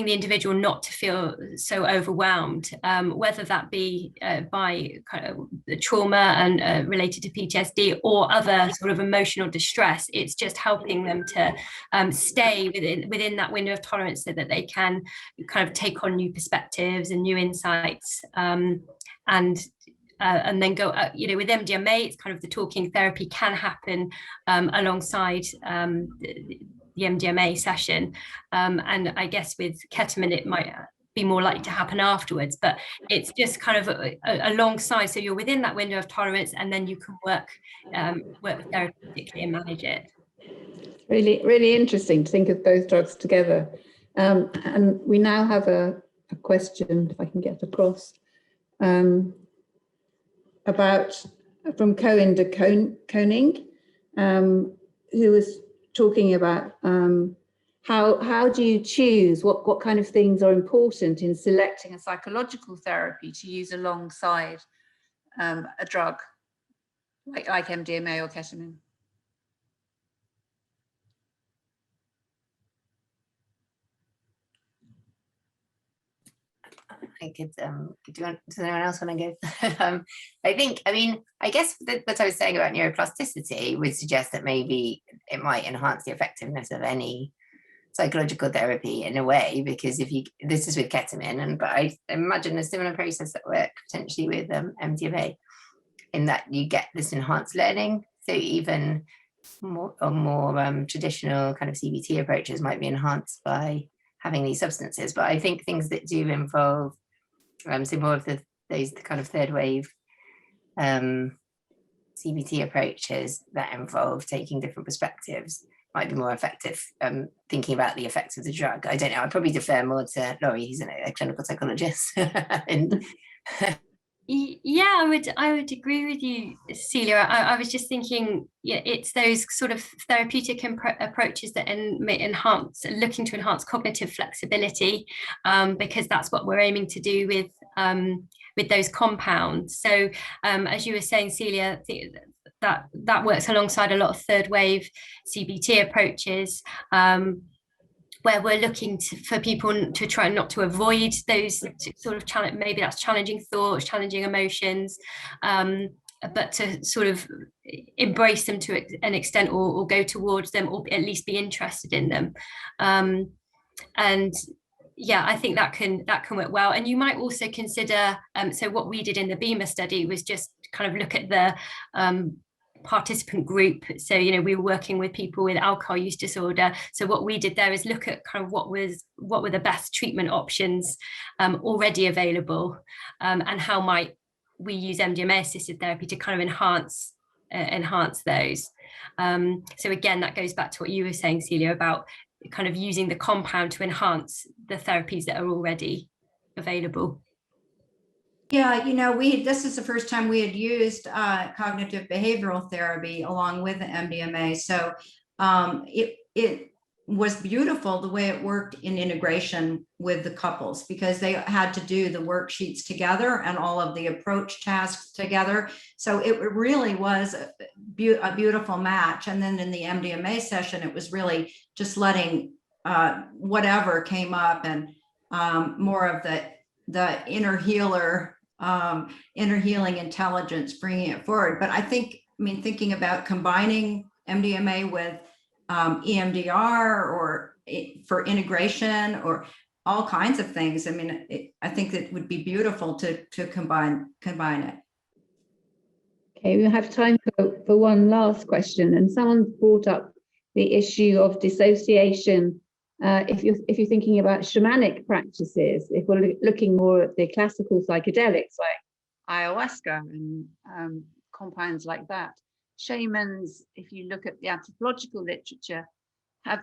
the individual not to feel so overwhelmed, whether that be by kind of the trauma and related to PTSD or other sort of emotional distress. It's just helping them to stay within that window of tolerance so that they can kind of take on new perspectives and new insights, and then go, with MDMA, it's kind of the talking therapy can happen alongside the MDMA session, and I guess with ketamine it might be more likely to happen afterwards, but it's just kind of alongside, so you're within that window of tolerance and then you can work therapeutically and manage it. Really, really interesting to think of both drugs together. And we now have a question, if I can get across, about from Cohen de Koning, who was talking about how do you choose what kind of things are important in selecting a psychological therapy to use alongside a drug like MDMA or ketamine? I could, does anyone else want to go? I guess that I was saying about neuroplasticity would suggest that maybe it might enhance the effectiveness of any psychological therapy in a way, because this is with ketamine, but I imagine a similar process that works potentially with MDMA, in that you get this enhanced learning. So even more traditional kind of CBT approaches might be enhanced by having these substances. But I think things that do involve so more of those kind of third wave CBT approaches that involve taking different perspectives might be more effective, thinking about the effects of the drug. I don't know, I'd probably defer more to Laurie, who's a clinical psychologist. Yeah, I would agree with you, Celia. I was just thinking, it's those sort of therapeutic approaches that looking to enhance cognitive flexibility, because that's what we're aiming to do with those compounds. So as you were saying, Celia, that works alongside a lot of third wave CBT approaches, where we're looking for people to try not to avoid those sort of maybe that's challenging thoughts, challenging emotions, but to sort of embrace them to an extent, or go towards them, or at least be interested in them. And yeah, I think that can work well. And you might also consider, so what we did in the BIMA study was just kind of look at the participant group. So we were working with people with alcohol use disorder. So what we did there is look at kind of what were the best treatment options already available, and how might we use MDMA-assisted therapy to kind of enhance those. So again, that goes back to what you were saying, Celia, about kind of using the compound to enhance the therapies that are already available. Yeah, this is the first time we had used cognitive behavioral therapy along with the MDMA. So it was beautiful the way it worked in integration with the couples, because they had to do the worksheets together and all of the approach tasks together. So it really was a beautiful match. And then in the MDMA session, it was really just letting whatever came up and more of the inner healing intelligence, bringing it forward. But thinking about combining MDMA with EMDR or for integration or all kinds of things. I think that would be beautiful to combine it. Okay, we have time for one last question, and someone brought up the issue of dissociation. If you're thinking about shamanic practices, if we're looking more at the classical psychedelics like ayahuasca and compounds like that, shamans, if you look at the anthropological literature, have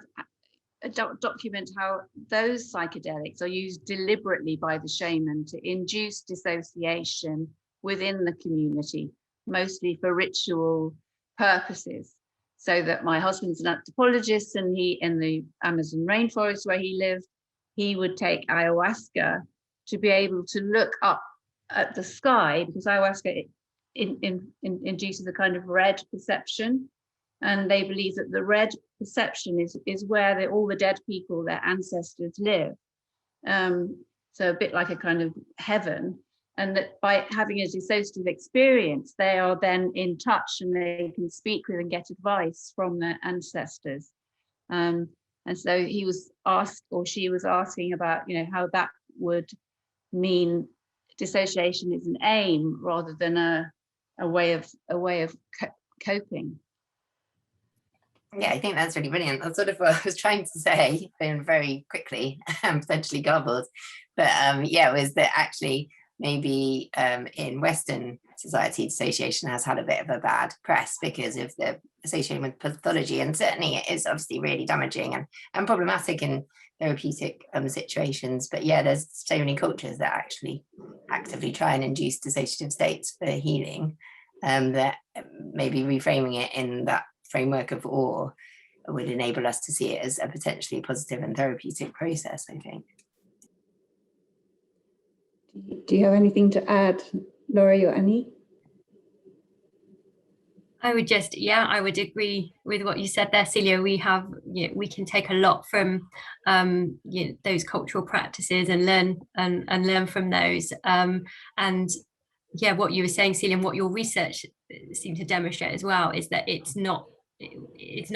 document how those psychedelics are used deliberately by the shaman to induce dissociation within the community, mostly for ritual purposes. So that my husband's an anthropologist, and he, in the Amazon rainforest where he lived, he would take ayahuasca to be able to look up at the sky, because ayahuasca induces a kind of red perception, and they believe that the red perception is where all the dead people, their ancestors, live. So a bit like a kind of heaven, and that by having a dissociative experience, they are then in touch and they can speak with and get advice from their ancestors. And so he was asked, or she was asking about, how that would mean dissociation is an aim rather than a way of coping. Yeah, I think that's really brilliant. That's sort of what I was trying to say, very quickly, potentially garbled. But was that actually maybe in Western society, dissociation has had a bit of a bad press because of the association with pathology, and certainly it is obviously really damaging and problematic in therapeutic situations. But yeah, there's so many cultures that actually actively try and induce dissociative states for healing, that maybe reframing it in that framework of awe would enable us to see it as a potentially positive and therapeutic process, I think. Do you have anything to add, Laurie or Annie? I would agree with what you said there, Celia. We can take a lot from those cultural practices and learn from those. What you were saying, Celia, and what your research seemed to demonstrate as well, is that it's not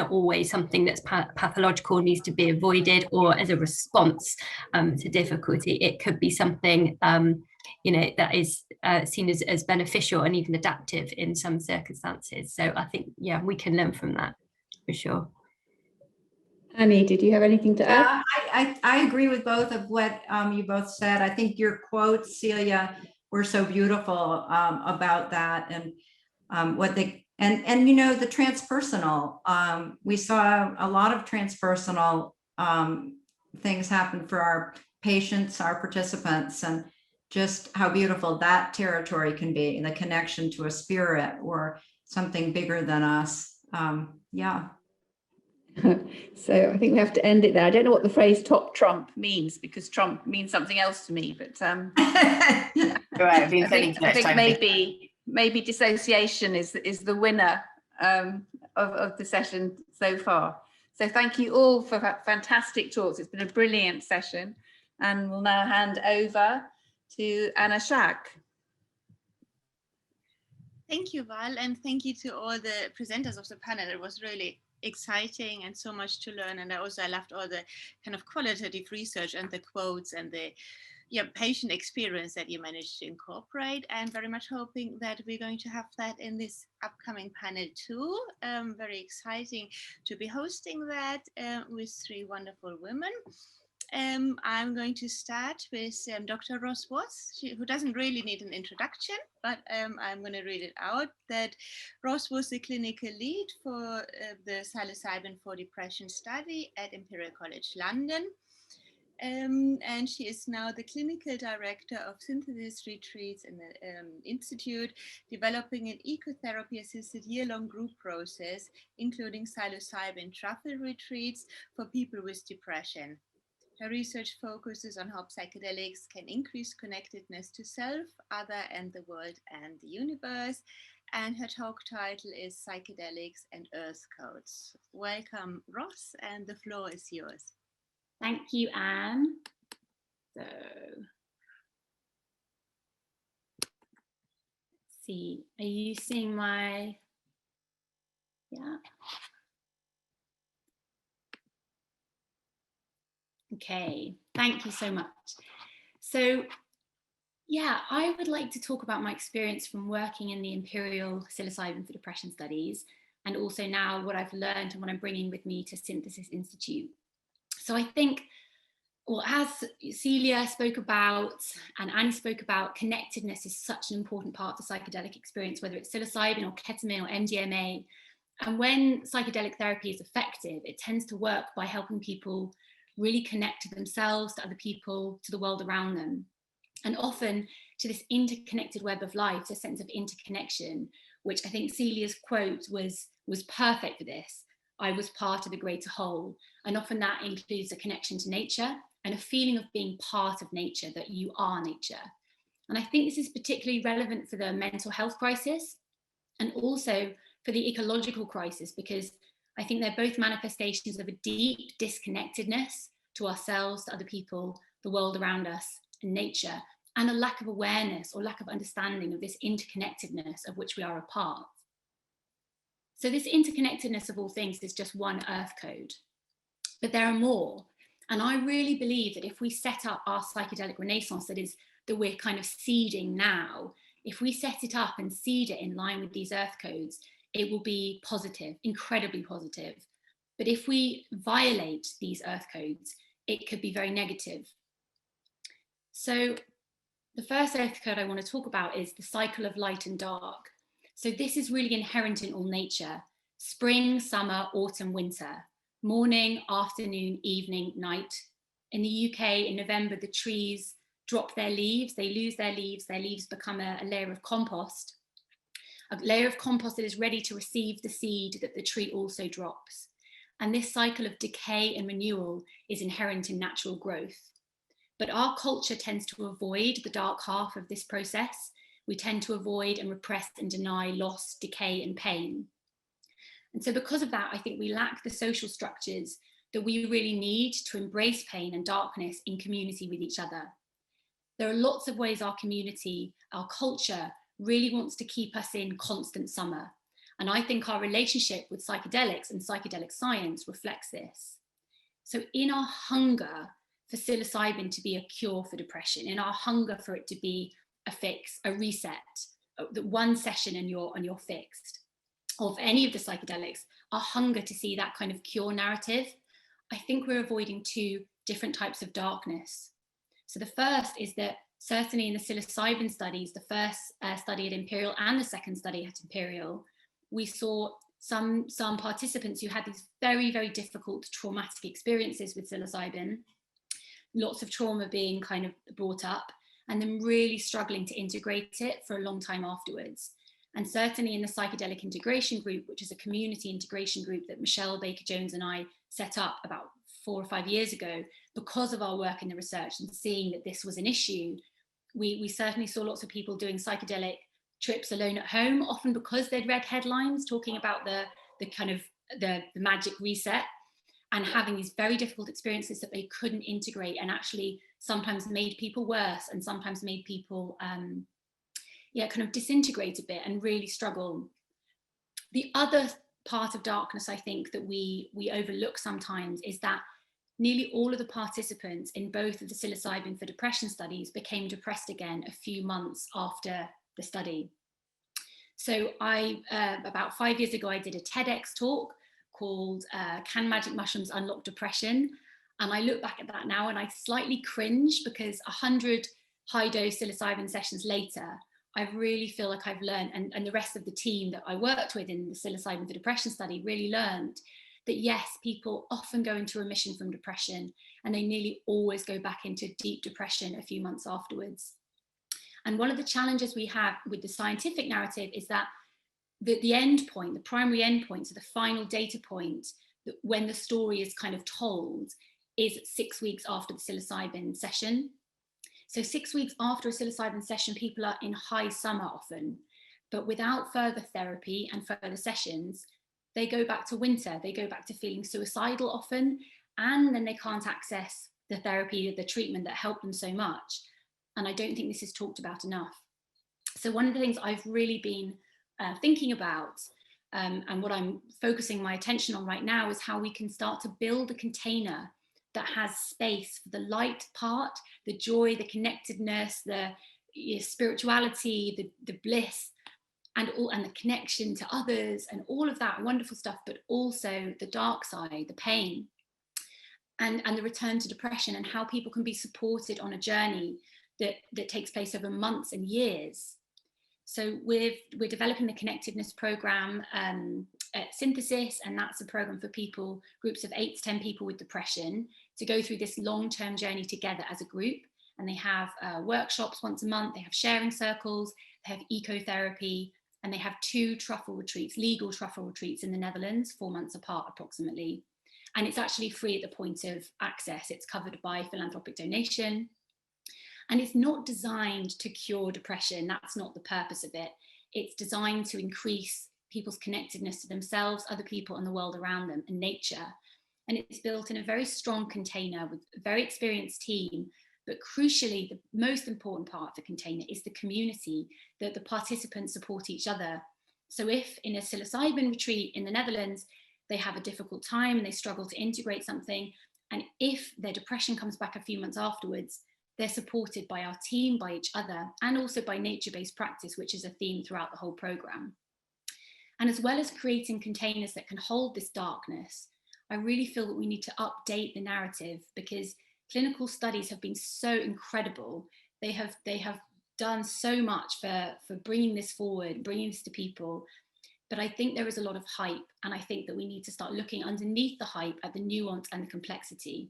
always something that's pathological, needs to be avoided, or as a response to difficulty. It could be something that is seen as beneficial and even adaptive in some circumstances. So I think, we can learn from that for sure. Annie, did you have anything to add? I agree with both of what you both said. I think your quotes, Celia, were so beautiful about that, and what they and the transpersonal. We saw a lot of transpersonal things happen for our patients, our participants, and just how beautiful that territory can be, and the connection to a spirit or something bigger than us. So I think we have to end it there. I don't know what the phrase "top trump" means, because Trump means something else to me, but I think maybe dissociation is the winner of the session so far. So thank you all for fantastic talks. It's been a brilliant session, and we'll now hand over to Anna Schack. Thank you, Val, and thank you to all the presenters of the panel. It was really exciting and so much to learn, and I loved all the kind of qualitative research and the quotes and the patient experience that you managed to incorporate, and very much hoping that we're going to have that in this upcoming panel too. Very exciting to be hosting that with three wonderful women. I'm going to start with Dr. Ross Watts, who doesn't really need an introduction, but I'm going to read it out. That Ross was the clinical lead for the psilocybin for depression study at Imperial College London. And she is now the clinical director of synthesis retreats in the institute, developing an ecotherapy-assisted year-long group process, including psilocybin truffle retreats for people with depression. Her research focuses on how psychedelics can increase connectedness to self, other, and the world and the universe. And her talk title is Psychedelics and Earth Codes. Welcome, Ross, and the floor is yours. Thank you, Anne. So, let's see, are you seeing my, yeah. Okay, thank you so much. So, I would like to talk about my experience from working in the Imperial Psilocybin for Depression studies, and also now what I've learned and what I'm bringing with me to Synthesis Institute. So I think, as Celia spoke about and Annie spoke about, connectedness is such an important part of the psychedelic experience, whether it's psilocybin or ketamine or MDMA. And when psychedelic therapy is effective, it tends to work by helping people really connect to themselves, to other people, to the world around them. And often to this interconnected web of life, a sense of interconnection, which I think Celia's quote was perfect for this. I was part of the greater whole. And often that includes a connection to nature and a feeling of being part of nature, that you are nature. And I think this is particularly relevant for the mental health crisis and also for the ecological crisis, because I think they're both manifestations of a deep disconnectedness to ourselves, to other people, the world around us, and nature, and a lack of awareness or lack of understanding of this interconnectedness of which we are a part. So this interconnectedness of all things is just one earth code, but there are more. And I really believe that if we set up our psychedelic renaissance that we're kind of seeding now, if we set it up and seed it in line with these earth codes, it will be positive, incredibly positive. But if we violate these earth codes, it could be very negative. So the first earth code I want to talk about is the cycle of light and dark. So this is really inherent in all nature: spring, summer, autumn, winter, morning, afternoon, evening, night. In the UK, in November, the trees drop their leaves, they lose their leaves become a layer of compost, a layer of compost that is ready to receive the seed that the tree also drops. And this cycle of decay and renewal is inherent in natural growth. But our culture tends to avoid the dark half of this process. We tend to avoid and repress and deny loss, decay, and pain. And so because of that, I think we lack the social structures that we really need to embrace pain and darkness in community with each other. There are lots of ways our community, our culture, really wants to keep us in constant summer. And I think our relationship with psychedelics and psychedelic science reflects this. So in our hunger for psilocybin to be a cure for depression, in our hunger for it to be a fix, a reset, that one session and you're fixed, of any of the psychedelics, our hunger to see that kind of cure narrative, I think we're avoiding two different types of darkness. So the first is that certainly in the psilocybin studies, the first study at Imperial and the second study at Imperial, we saw some participants who had these very, very difficult traumatic experiences with psilocybin, lots of trauma being kind of brought up, and then really struggling to integrate it for a long time afterwards. And certainly in the psychedelic integration group, which is a community integration group that Michelle Baker-Jones and I set up about 4 or 5 years ago, because of our work in the research and seeing that this was an issue, we certainly saw lots of people doing psychedelic trips alone at home, often because they'd read headlines talking about the kind of the magic reset, and having these very difficult experiences that they couldn't integrate, and actually sometimes made people worse and sometimes made people kind of disintegrate a bit and really struggle. The other part of darkness I think that we overlook sometimes is that nearly all of the participants in both of the psilocybin for depression studies became depressed again a few months after the study. So about 5 years ago, I did a TEDx talk called Can Magic Mushrooms Unlock Depression? And I look back at that now and I slightly cringe, because 100 high dose psilocybin sessions later, I really feel like I've learned, and the rest of the team that I worked with in the psilocybin for depression study really learned that yes, people often go into remission from depression, and they nearly always go back into deep depression a few months afterwards. And one of the challenges we have with the scientific narrative is that the end point, the primary end point, so the final data point, that when the story is kind of told, is 6 weeks after the psilocybin session. So 6 weeks after a psilocybin session, people are in high summer often, but without further therapy and further sessions, they go back to winter, they go back to feeling suicidal often, and then they can't access the therapy, the treatment that helped them so much. And I don't think this is talked about enough. So one of the things I've really been thinking about, and what I'm focusing my attention on right now, is how we can start to build a container that has space for the light part, the joy, the connectedness, the spirituality, the bliss, and the connection to others, and all of that wonderful stuff, but also the dark side, the pain, and the return to depression, and how people can be supported on a journey that takes place over months and years. So we're developing the connectedness program at Synthesis, and that's a program for people, groups of 8 to 10 people with depression, to go through this long-term journey together as a group. And they have workshops once a month, they have sharing circles, they have ecotherapy, and they have 2 truffle retreats, legal truffle retreats in the Netherlands, 4 months apart approximately. And it's actually free at the point of access. It's covered by philanthropic donation. And it's not designed to cure depression. That's not the purpose of it. It's designed to increase people's connectedness to themselves, other people, and the world around them, and nature. And it's built in a very strong container with a very experienced team. But crucially, the most important part of the container is the community, that the participants support each other. So if in a psilocybin retreat in the Netherlands, they have a difficult time and they struggle to integrate something, and if their depression comes back a few months afterwards, they're supported by our team, by each other, and also by nature-based practice, which is a theme throughout the whole program. And as well as creating containers that can hold this darkness, I really feel that we need to update the narrative, because clinical studies have been so incredible. They have done so much for bringing this forward, bringing this to people. But I think there is a lot of hype, and I think that we need to start looking underneath the hype at the nuance and the complexity.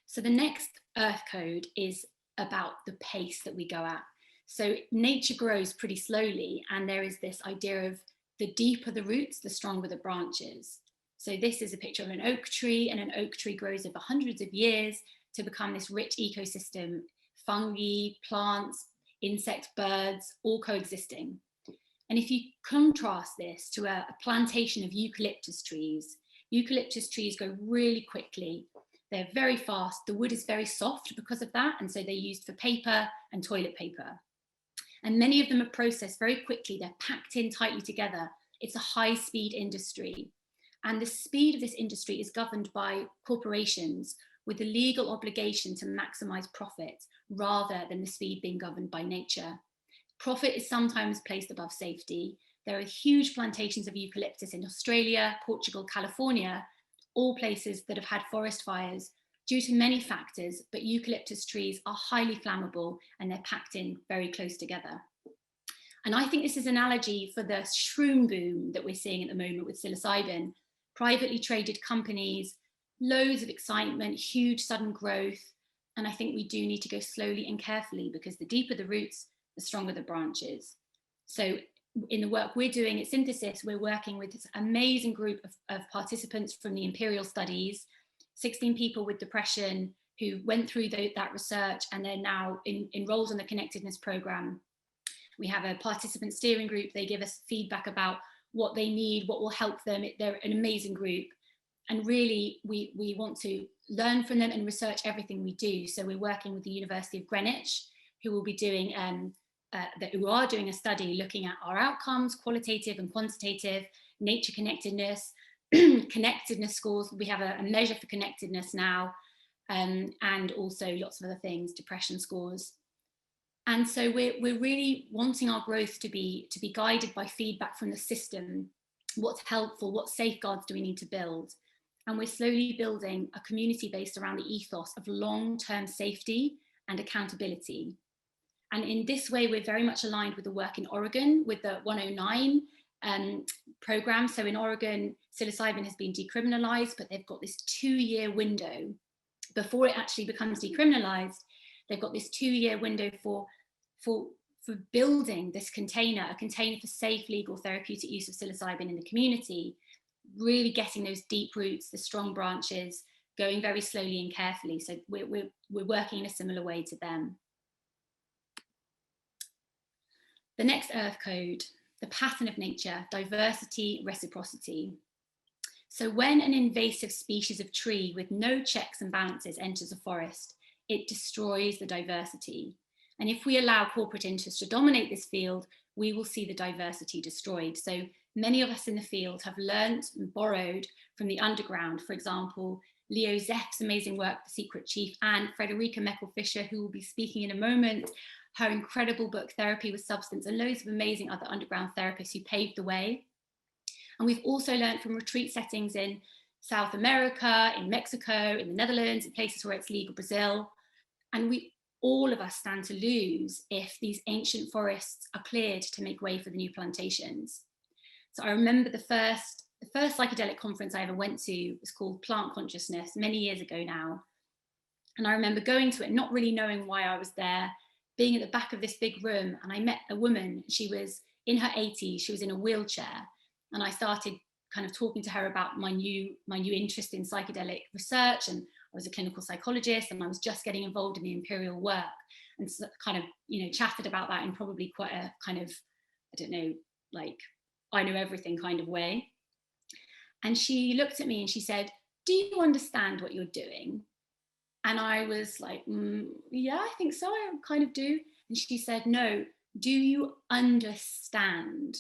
So the next Earth Code is about the pace that we go at. So nature grows pretty slowly, and there is this idea of the deeper the roots, the stronger the branches. So this is a picture of an oak tree, and an oak tree grows over hundreds of years to become this rich ecosystem, fungi, plants, insects, birds, all coexisting. And if you contrast this to a plantation of eucalyptus trees go really quickly. They're very fast. The wood is very soft because of that. And so they're used for paper and toilet paper. And many of them are processed very quickly. They're packed in tightly together. It's a high-speed industry. And the speed of this industry is governed by corporations with the legal obligation to maximize profit rather than the speed being governed by nature. Profit is sometimes placed above safety. There are huge plantations of eucalyptus in Australia, Portugal, California, all places that have had forest fires due to many factors, but eucalyptus trees are highly flammable and they're packed in very close together. And I think this is an analogy for the shroom boom that we're seeing at the moment with psilocybin. Privately traded companies, loads of excitement, huge sudden growth. And I think we do need to go slowly and carefully, because the deeper the roots, the stronger the branches. So in the work we're doing at Synthesis, we're working with this amazing group of participants from the Imperial Studies, 16 people with depression who went through that research and they're now enrolled on the connectedness program. We have a participant steering group. They give us feedback about what they need, what will help them. They're an amazing group. And really, we want to learn from them and research everything we do. So we're working with the University of Greenwich, who will be doing who are doing a study looking at our outcomes, qualitative and quantitative, nature connectedness, connectedness scores. We have a measure for connectedness now, and also lots of other things, depression scores. And so we're really wanting our growth to be guided by feedback from the system. What's helpful? What safeguards do we need to build? And we're slowly building a community based around the ethos of long-term safety and accountability. And in this way, we're very much aligned with the work in Oregon with the 109 program. So in Oregon, psilocybin has been decriminalized, but they've got this 2-year window before it actually becomes decriminalized. They've got this 2-year window for building this container, a container for safe, legal, therapeutic use of psilocybin in the community, really getting those deep roots, the strong branches, going very slowly and carefully. So we're working in a similar way to them. The next Earth Code, the pattern of nature, diversity, reciprocity. So when an invasive species of tree with no checks and balances enters a forest, it destroys the diversity. And if we allow corporate interests to dominate this field, we will see the diversity destroyed. So many of us in the field have learned and borrowed from the underground. For example, Leo Zeph's amazing work, The Secret Chief, and Frederica Meckel-Fisher, who will be speaking in a moment, her incredible book, Therapy with Substance, and loads of amazing other underground therapists who paved the way. And we've also learned from retreat settings in South America, in Mexico, in the Netherlands, in places where it's legal, Brazil. And all of us stand to lose if these ancient forests are cleared to make way for the new plantations. So I remember the first psychedelic conference I ever went to was called Plant Consciousness, many years ago now. And I remember going to it, not really knowing why I was there, being at the back of this big room, and I met a woman. She was in her 80s, she was in a wheelchair, and I started kind of talking to her about my new interest in psychedelic research, and was a clinical psychologist, and I was just getting involved in the Imperial work, and so kind of, you know, chatted about that in probably quite a kind of, I don't know, like I know everything kind of way. And she looked at me and she said, "Do you understand what you're doing?" And I was like, yeah, I think so, I kind of do. And she said, "No, do you understand?"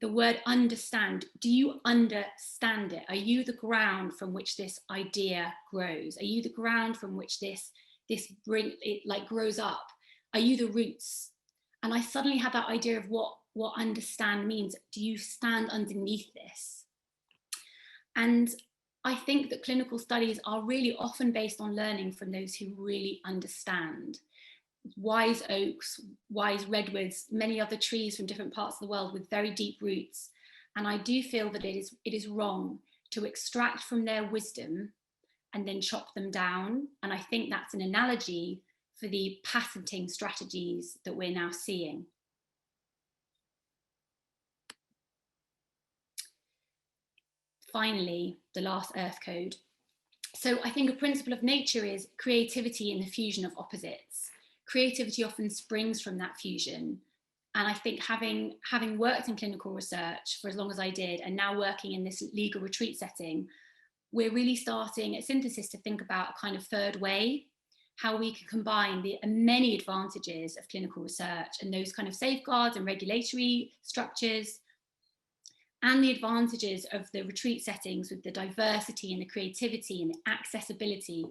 The word understand, do you understand it? Are you the ground from which this idea grows? Are you the ground from which this grows up? Are you the roots? And I suddenly had that idea of what understand means. Do you stand underneath this? And I think that clinical studies are really often based on learning from those who really understand. Wise oaks, wise redwoods, many other trees from different parts of the world with very deep roots. And I do feel that it is wrong to extract from their wisdom and then chop them down. And I think that's an analogy for the patenting strategies that we're now seeing. Finally, the last earth code. So I think a principle of nature is creativity in the fusion of opposites. Creativity often springs from that fusion. And I think having worked in clinical research for as long as I did, and now working in this legal retreat setting, we're really starting at Synthesis to think about a kind of third way, how we can combine the many advantages of clinical research and those kind of safeguards and regulatory structures, and the advantages of the retreat settings with the diversity and the creativity and the accessibility,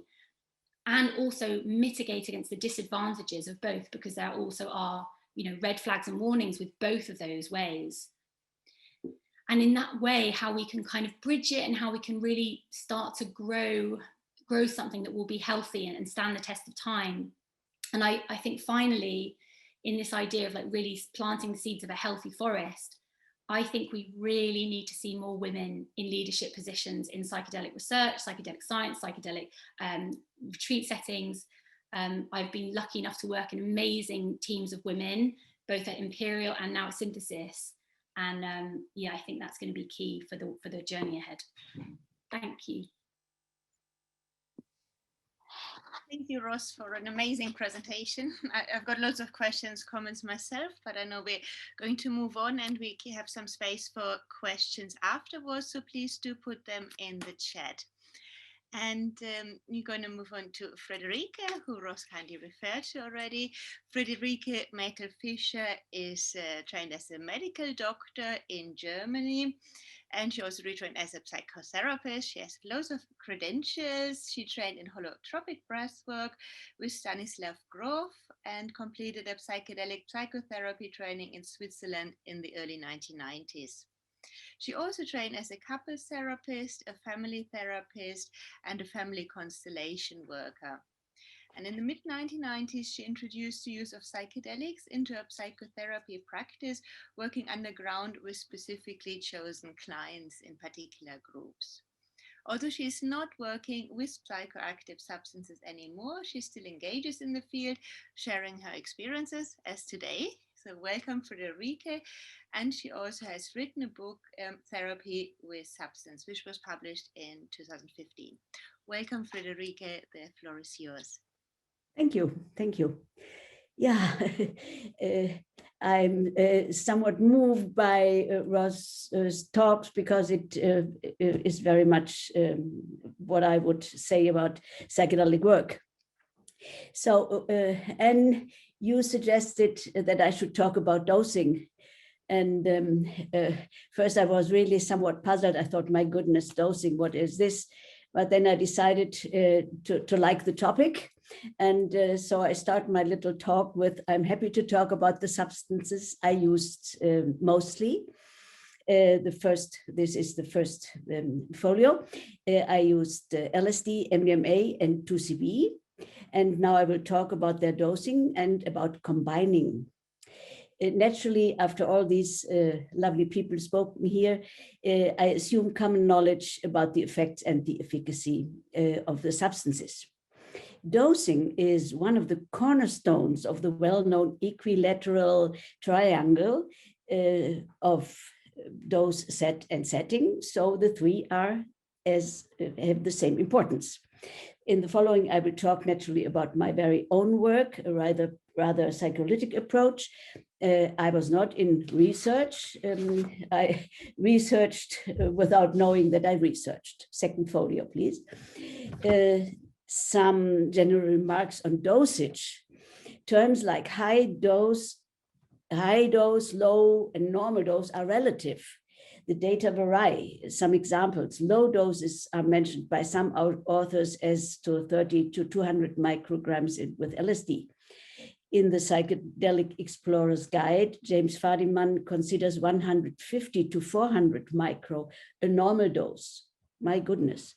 and also mitigate against the disadvantages of both, because there also are, you know, red flags and warnings with both of those ways. And in that way, how we can kind of bridge it and how we can really start to grow something that will be healthy and stand the test of time. And I think finally, in this idea of like really planting the seeds of a healthy forest, I think we really need to see more women in leadership positions in psychedelic research, psychedelic science, psychedelic retreat settings. I've been lucky enough to work in amazing teams of women, both at Imperial and now at Synthesis. And yeah, I think that's going to be key for the journey ahead. Thank you. Thank you, Ross, for an amazing presentation. I've got lots of questions, comments myself, but I know we're going to move on and we have some space for questions afterwards. So please do put them in the chat. And we're going to move on to Friederike, who Ross kindly referred to already. Friederike Merkel-Fischer is trained as a medical doctor in Germany. And she also retrained as a psychotherapist. She has loads of credentials. She trained in holotropic breathwork with Stanislav Grof and completed a psychedelic psychotherapy training in Switzerland in the early 1990s. She also trained as a couples therapist, a family therapist, and a family constellation worker. And in the mid-1990s, she introduced the use of psychedelics into a psychotherapy practice, working underground with specifically chosen clients in particular groups. Although she is not working with psychoactive substances anymore, she still engages in the field, sharing her experiences as today. So welcome, Friederike. And she also has written a book, Therapy with Substance, which was published in 2015. Welcome, Friederike. The floor is yours. Thank you. Thank you. Yeah, I'm somewhat moved by Ross's talks because it is very much what I would say about psychedelic work. So, and you suggested that I should talk about dosing. And first I was really somewhat puzzled. I thought, my goodness, dosing, what is this? But then I decided to like the topic. And so I start my little talk with, I'm happy to talk about the substances I used mostly. This is the first folio. I used LSD, MDMA, and 2CB. And now I will talk about their dosing and about combining. Naturally, after all these lovely people spoken here, I assume common knowledge about the effects and the efficacy of the substances. Dosing is one of the cornerstones of the well-known equilateral triangle of dose, set, and setting. So the three have the same importance. In the following, I will talk naturally about my very own work, a rather psycholytic approach. I was not in research. I researched without knowing that I researched. Second folio, please. Some general remarks on dosage. Terms like high dose, low, and normal dose are relative. The data vary. Some examples: low doses are mentioned by some authors as to 30 to 200 micrograms with LSD. In the Psychedelic Explorer's Guide, James Fadiman considers 150 to 400 micro a normal dose. My goodness.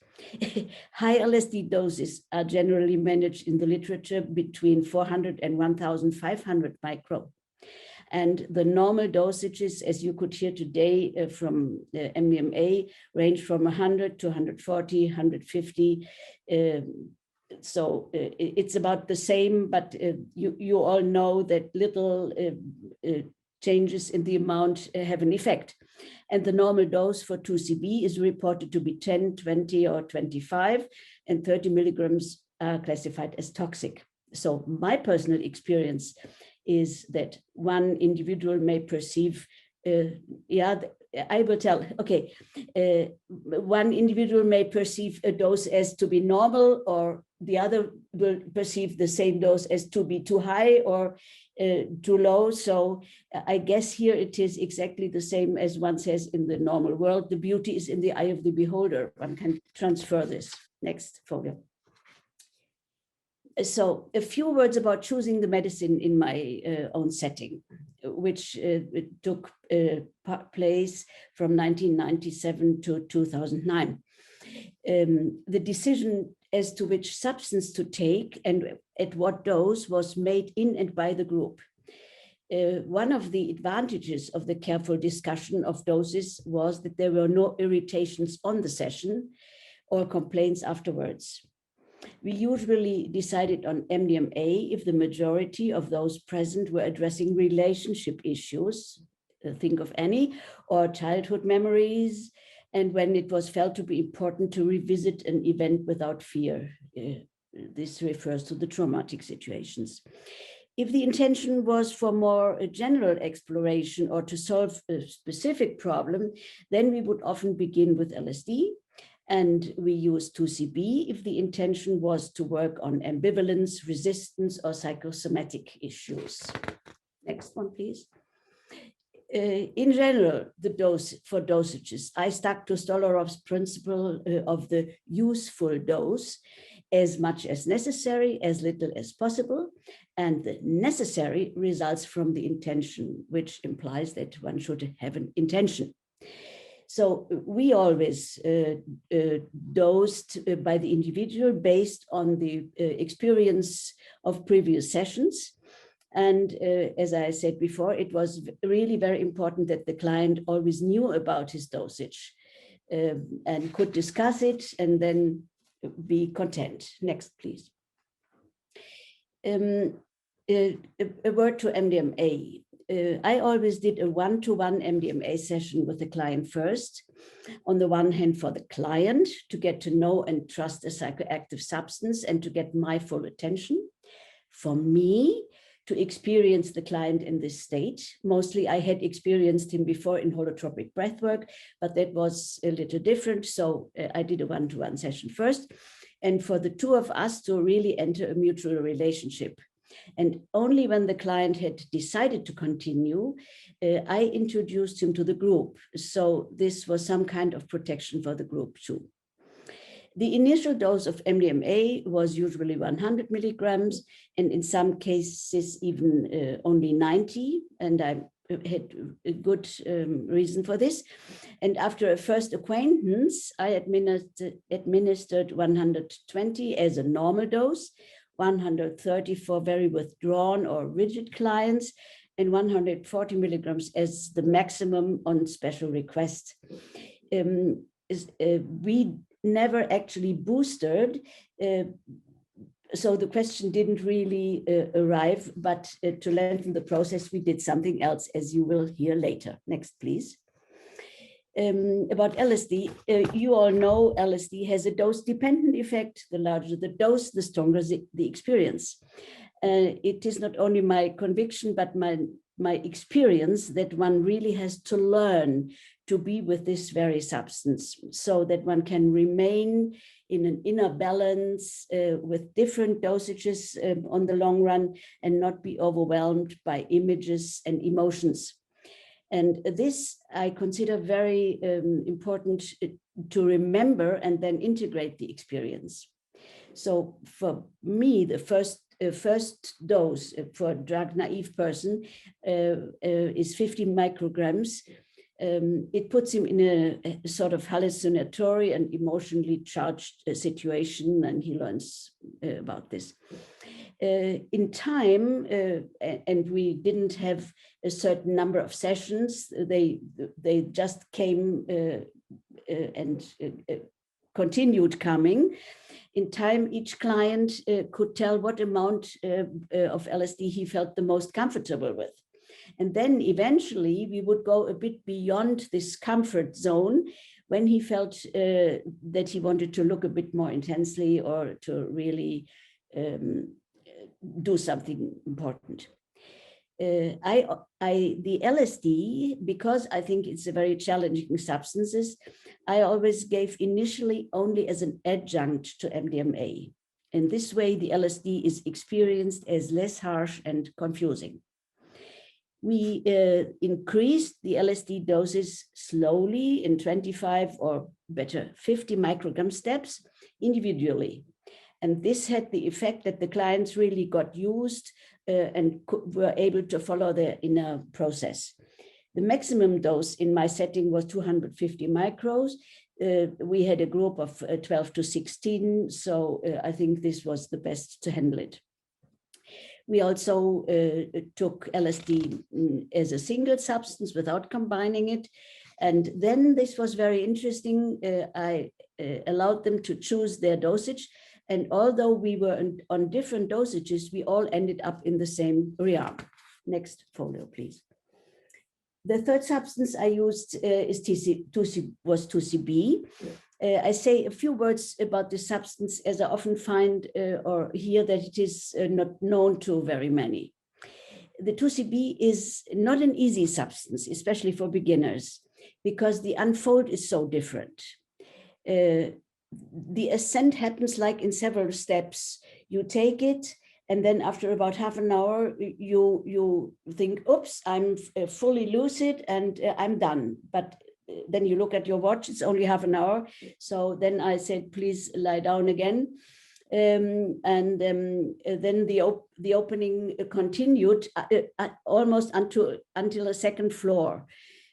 High LSD doses are generally managed in the literature between 400 and 1,500 micro. And the normal dosages, as you could hear today from MDMA, range from 100 to 140, 150. So it's about the same, but you all know that little changes in the amount have an effect. And the normal dose for 2CB is reported to be 10, 20, or 25, and 30 milligrams are classified as toxic. So my personal experience is that one individual may perceive, I will tell, okay, one individual may perceive a dose as to be normal, or the other will perceive the same dose as to be too high or too low. So I guess here it is exactly the same as one says in the normal world. The beauty is in the eye of the beholder. One can transfer this. Next folio. So a few words about choosing the medicine in my own setting, which took place from 1997 to 2009. The decision as to which substance to take and at what dose was made in and by the group. One of the advantages of the careful discussion of doses was that there were no irritations on the session or complaints afterwards. We usually decided on MDMA if the majority of those present were addressing relationship issues, think of Annie, or childhood memories, and when it was felt to be important to revisit an event without fear. This refers to the traumatic situations. If the intention was for more general exploration or to solve a specific problem, then we would often begin with LSD, and we use 2CB if the intention was to work on ambivalence, resistance, or psychosomatic issues. Next one, please. In general, the dose for dosages, I stuck to Stolarov's principle of the useful dose, as much as necessary, as little as possible, and the necessary results from the intention, which implies that one should have an intention. So we always dosed by the individual based on the experience of previous sessions. And as I said before, it was really very important that the client always knew about his dosage and could discuss it and then be content. Next, please. A word to MDMA. I always did a one-to-one MDMA session with the client first. On the one hand, for the client to get to know and trust a psychoactive substance and to get my full attention. For me, to experience the client in this state. Mostly I had experienced him before in holotropic breathwork, but that was a little different. So I did a one-to-one session first. And for the two of us to really enter a mutual relationship. And only when the client had decided to continue, I introduced him to the group. So this was some kind of protection for the group too. The initial dose of MDMA was usually 100 milligrams, and in some cases even only 90, and I had a good reason for this. And after a first acquaintance, I administered 120 as a normal dose, 130 for very withdrawn or rigid clients, and 140 milligrams as the maximum on special request. We never actually boosted, so the question didn't really arrive, but to lengthen the process, we did something else, as you will hear later. Next, please. about LSD, you all know LSD has a dose-dependent effect. The larger the dose, the stronger the experience. It is not only my conviction, but my experience that one really has to learn to be with this very substance so that one can remain in an inner balance with different dosages on the long run and not be overwhelmed by images and emotions. And this I consider very important to remember and then integrate the experience. So for me, the first dose for a drug-naive person is 50 micrograms. It puts him in a sort of hallucinatory and emotionally charged situation, and he learns about this. In time, and we didn't have a certain number of sessions, they just came and continued coming. In time, each client could tell what amount of LSD he felt the most comfortable with. And then eventually we would go a bit beyond this comfort zone when he felt that he wanted to look a bit more intensely or to really do something important. The LSD, because I think it's a very challenging substance, I always gave initially only as an adjunct to MDMA. In this way, the LSD is experienced as less harsh and confusing. We increased the LSD doses slowly in 25 or better 50 microgram steps individually. And this had the effect that the clients really got used and were able to follow the inner process. The maximum dose in my setting was 250 micros. We had a group of 12 to 16, so I think this was the best to handle it. We also took LSD as a single substance without combining it. And then this was very interesting. I allowed them to choose their dosage. And although we were on different dosages, we all ended up in the same realm. Next folio, please. The third substance I used was 2CB. I say a few words about this substance as I often find or hear that it is not known to very many. The 2CB is not an easy substance, especially for beginners, because the unfold is so different. The ascent happens like in several steps. You take it, and then after about half an hour, you think, oops, I'm fully lucid and I'm done. But then you look at your watch, it's only half an hour. So then I said, please lie down again. Then the opening continued almost until a second floor.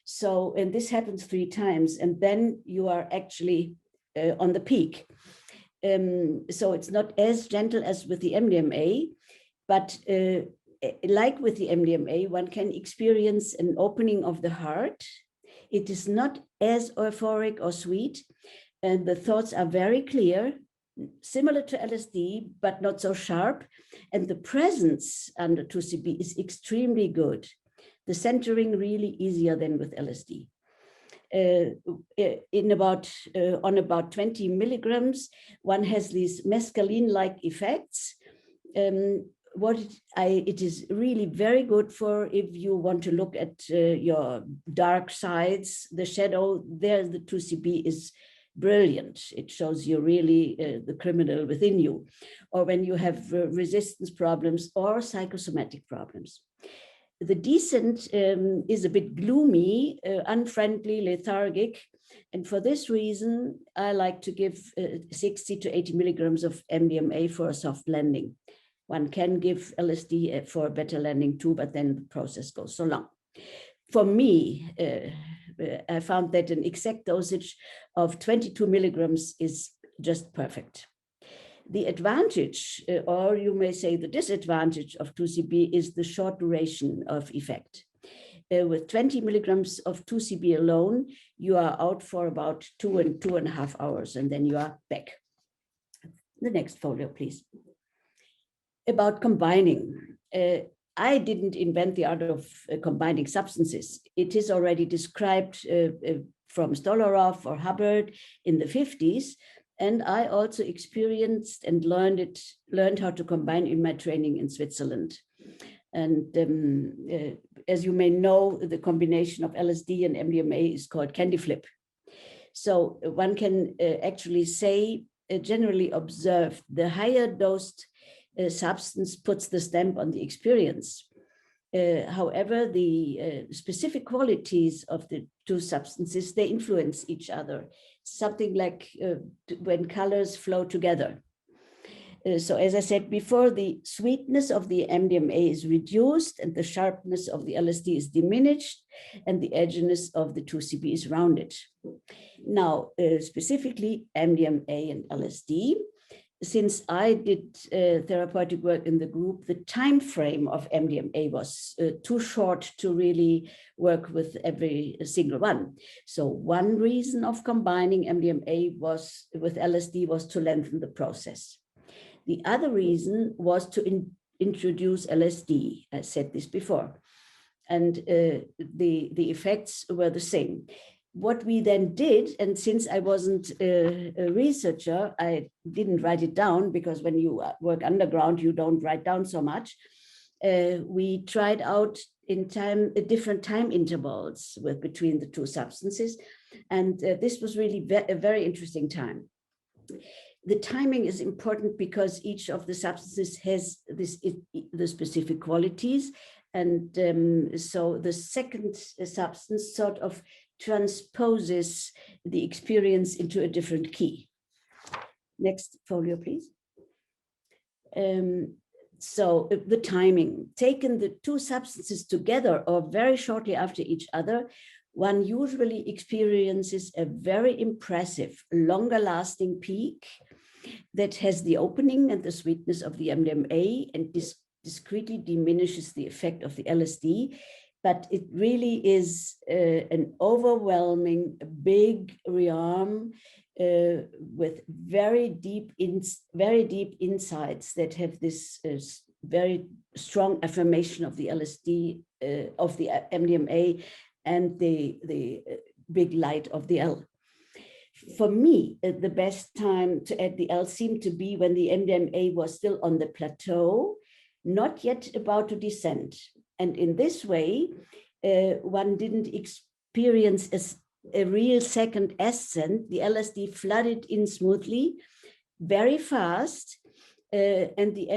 So, and this happens 3 times, and then you are actually on the peak. So it's not as gentle as with the MDMA, but like with the MDMA, one can experience an opening of the heart. It is not as euphoric or sweet, and the thoughts are very clear, similar to LSD, but not so sharp. And the presence under 2CB is extremely good. The centering really easier than with LSD. On about 20 milligrams, one has these mescaline-like effects. It is really very good for if you want to look at your dark sides, the shadow. There, the 2CB is brilliant. It shows you really the criminal within you, or when you have resistance problems or psychosomatic problems. The descent is a bit gloomy, unfriendly, lethargic. And for this reason, I like to give 60 to 80 milligrams of MDMA for a soft landing. One can give LSD for a better landing too, but then the process goes so long. For me, I found that an exact dosage of 22 milligrams is just perfect. The advantage, or you may say the disadvantage of 2CB is the short duration of effect. With 20 milligrams of 2CB alone, you are out for about 2 and 2.5 hours, and then you are back. The next folio, please. About combining. I didn't invent the art of combining substances. It is already described from Stoloroff or Hubbard in the 50s. And I also experienced and learned how to combine in my training in Switzerland. And as you may know, the combination of LSD and MDMA is called candy flip. So one can actually say, generally observed, the higher dosed substance puts the stamp on the experience. However, the specific qualities of the two substances, they influence each other. Something like when colors flow together. So as I said before, the sweetness of the MDMA is reduced and the sharpness of the LSD is diminished and the edginess of the 2CB is rounded. Now, specifically MDMA and LSD, since I did therapeutic work in the group, the time frame of MDMA was too short to really work with every single one. So one reason of combining MDMA with LSD was to lengthen the process. The other reason was to introduce LSD. I said this before, and the effects were the same. What we then did, and since I wasn't a researcher, I didn't write it down, because when you work underground, you don't write down so much. We tried out in different time intervals between the two substances. And this was really a very interesting time. The timing is important because each of the substances has the specific qualities. And so the second substance sort of transposes the experience into a different key. Next folio, please. So the timing, taken the two substances together or very shortly after each other, one usually experiences a very impressive, longer lasting peak that has the opening and the sweetness of the MDMA and discreetly diminishes the effect of the LSD. But it really is an overwhelming, big realm with very deep insights that have this very strong affirmation of the LSD, of the MDMA, and the big light of the L. For me, the best time to add the L seemed to be when the MDMA was still on the plateau, not yet about to descend. And in this way, one didn't experience a real second ascent. The LSD flooded in smoothly, very fast, and the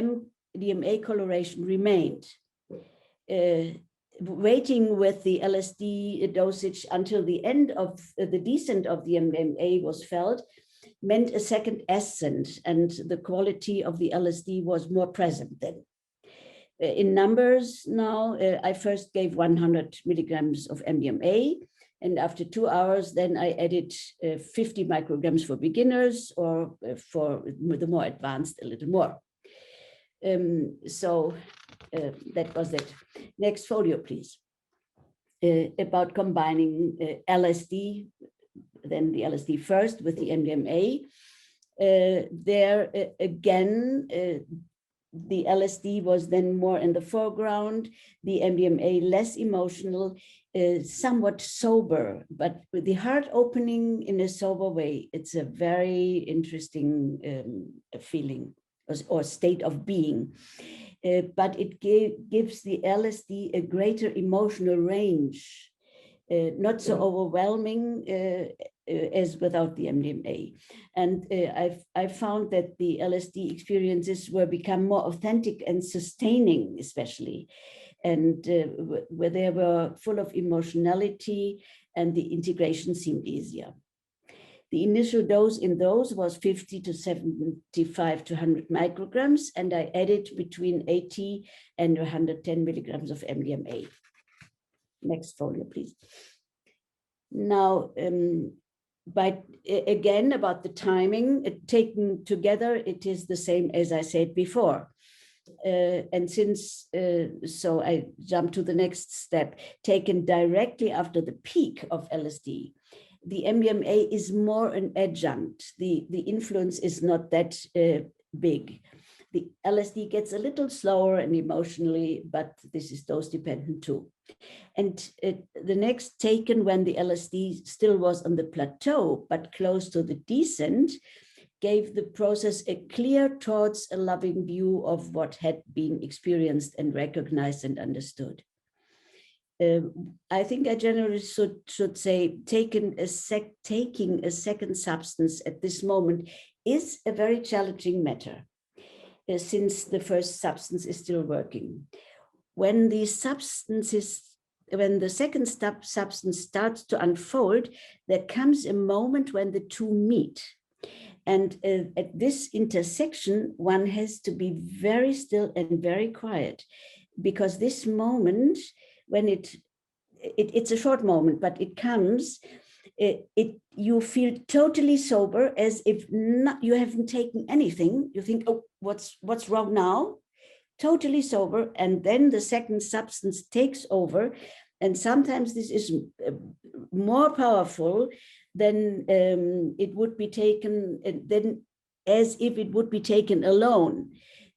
MDMA coloration remained. Waiting with the LSD dosage until the end of the descent of the MDMA was felt meant a second ascent, and the quality of the LSD was more present then. In numbers now, I first gave 100 milligrams of MDMA, and after 2 hours, then I added 50 micrograms for beginners, or for the more advanced, a little more. So that was it. Next folio, please. About combining LSD, then the LSD first with the MDMA. There again, the LSD was then more in the foreground, the MDMA less emotional, somewhat sober, but with the heart opening in a sober way. It's a very interesting feeling or state of being. But it gives the LSD a greater emotional range, not so overwhelming as without the MDMA. And I found that the LSD experiences were become more authentic and sustaining, especially, and where they were full of emotionality, and the integration seemed easier. The initial dose in those was 50 to 75 to 100 micrograms, and I added between 80 and 110 milligrams of MDMA. Next folio, please. Now, again, about the timing, taken together, it is the same as I said before. And since, so I jump to the next step, taken directly after the peak of LSD, the MDMA is more an adjunct. The influence is not that big. The The LSD gets a little slower and emotionally, but this is dose dependent too. And the next taken when the LSD still was on the plateau, but close to the descent, gave the process a clear towards a loving view of what had been experienced and recognized and understood. I think I generally should say taking a second substance at this moment is a very challenging matter, since the first substance is still working. When the second substance starts to unfold, there comes a moment when the two meet. And at this intersection, one has to be very still and very quiet, because this moment, when it's a short moment, but it comes, you feel totally sober, as if you haven't taken anything. You think, oh, what's wrong now? Totally sober, and then the second substance takes over, and sometimes this is more powerful than it would be taken, then as if it would be taken alone.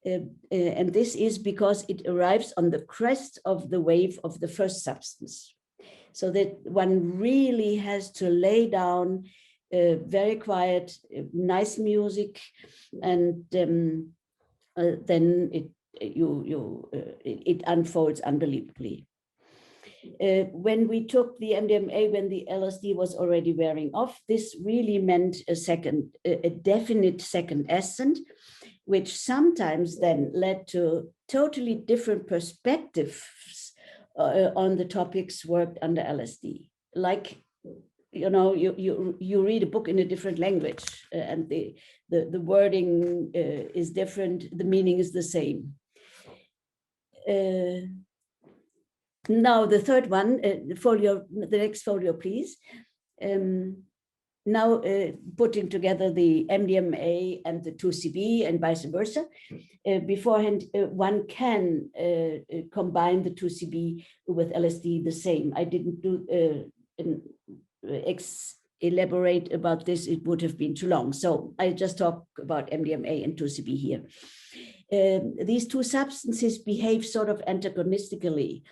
And this is because it arrives on the crest of the wave of the first substance. So that one really has to lay down very quiet, nice music, and then it unfolds unbelievably. When we took the MDMA, when the LSD was already wearing off, this really meant a definite second ascent, which sometimes then led to totally different perspectives on the topics worked under LSD. Like, you read a book in a different language, and the wording is different, the meaning is the same. Now the third one, the next folio, please. Now putting together the MDMA and the 2CB and vice versa. Beforehand, one can combine the 2CB with LSD the same. I didn't elaborate about this, it would have been too long. So I just talk about MDMA and 2CB here. These two substances behave sort of antagonistically.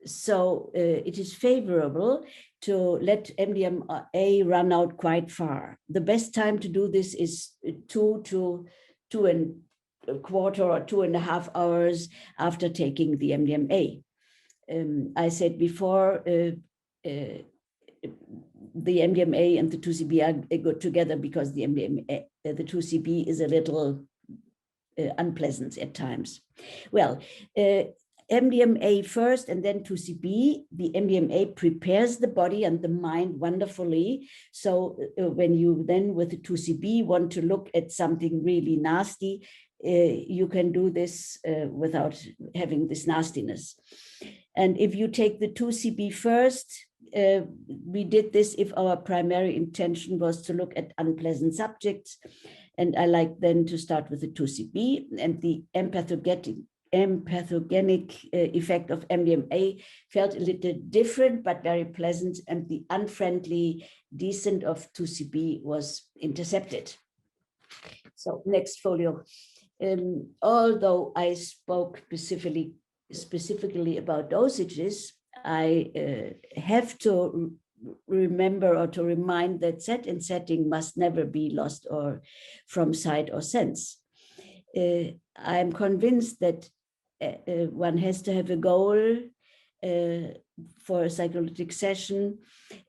So it is favorable to let MDMA run out quite far. The best time to do this is 2 to 2.25 or 2.5 hours after taking the MDMA. I said before, the MDMA and the 2CB are good together because the 2CB is a little unpleasant at times. Well, MDMA first and then 2CB. The MDMA prepares the body and the mind wonderfully. So when you then with the 2CB want to look at something really nasty, you can do this without having this nastiness. And if you take the 2CB first, we did this if our primary intention was to look at unpleasant subjects. And I like then to start with the 2CB, and the empathogenic effect of MDMA felt a little different, but very pleasant, and the unfriendly descent of 2CB was intercepted. So next folio. Although I spoke specifically about dosages, I have to remember or to remind that set and setting must never be lost or from sight or sense. I'm convinced that one has to have a goal for a psycholytic session.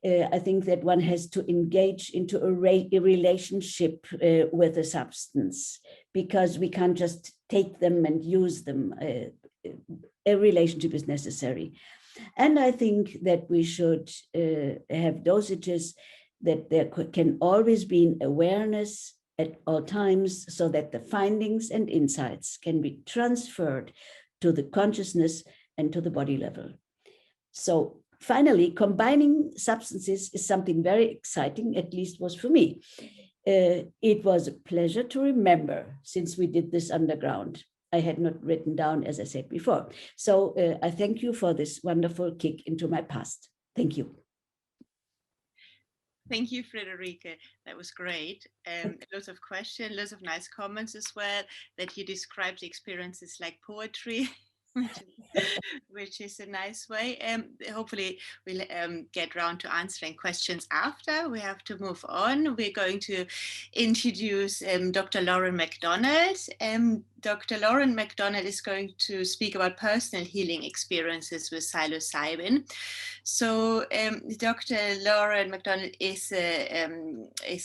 I think that one has to engage into a relationship with a substance, because we can't just take them and use them. A relationship is necessary. And I think that we should have dosages that there can always be an awareness at all times, so that the findings and insights can be transferred to the consciousness and to the body level. So finally, combining substances is something very exciting, at least was for me. It was a pleasure to remember, since we did this underground. I had not written down, as I said before. So I thank you for this wonderful kick into my past. Thank you. Thank you, Frederica. That was great. Lots of questions, lots of nice comments as well, that you described the experiences like poetry, which is a nice way. Hopefully we'll get round to answering questions after. We have to move on. We're going to introduce Dr. Lauren McDonald. Dr. Lauren McDonald is going to speak about personal healing experiences with psilocybin. So Dr. Lauren McDonald is a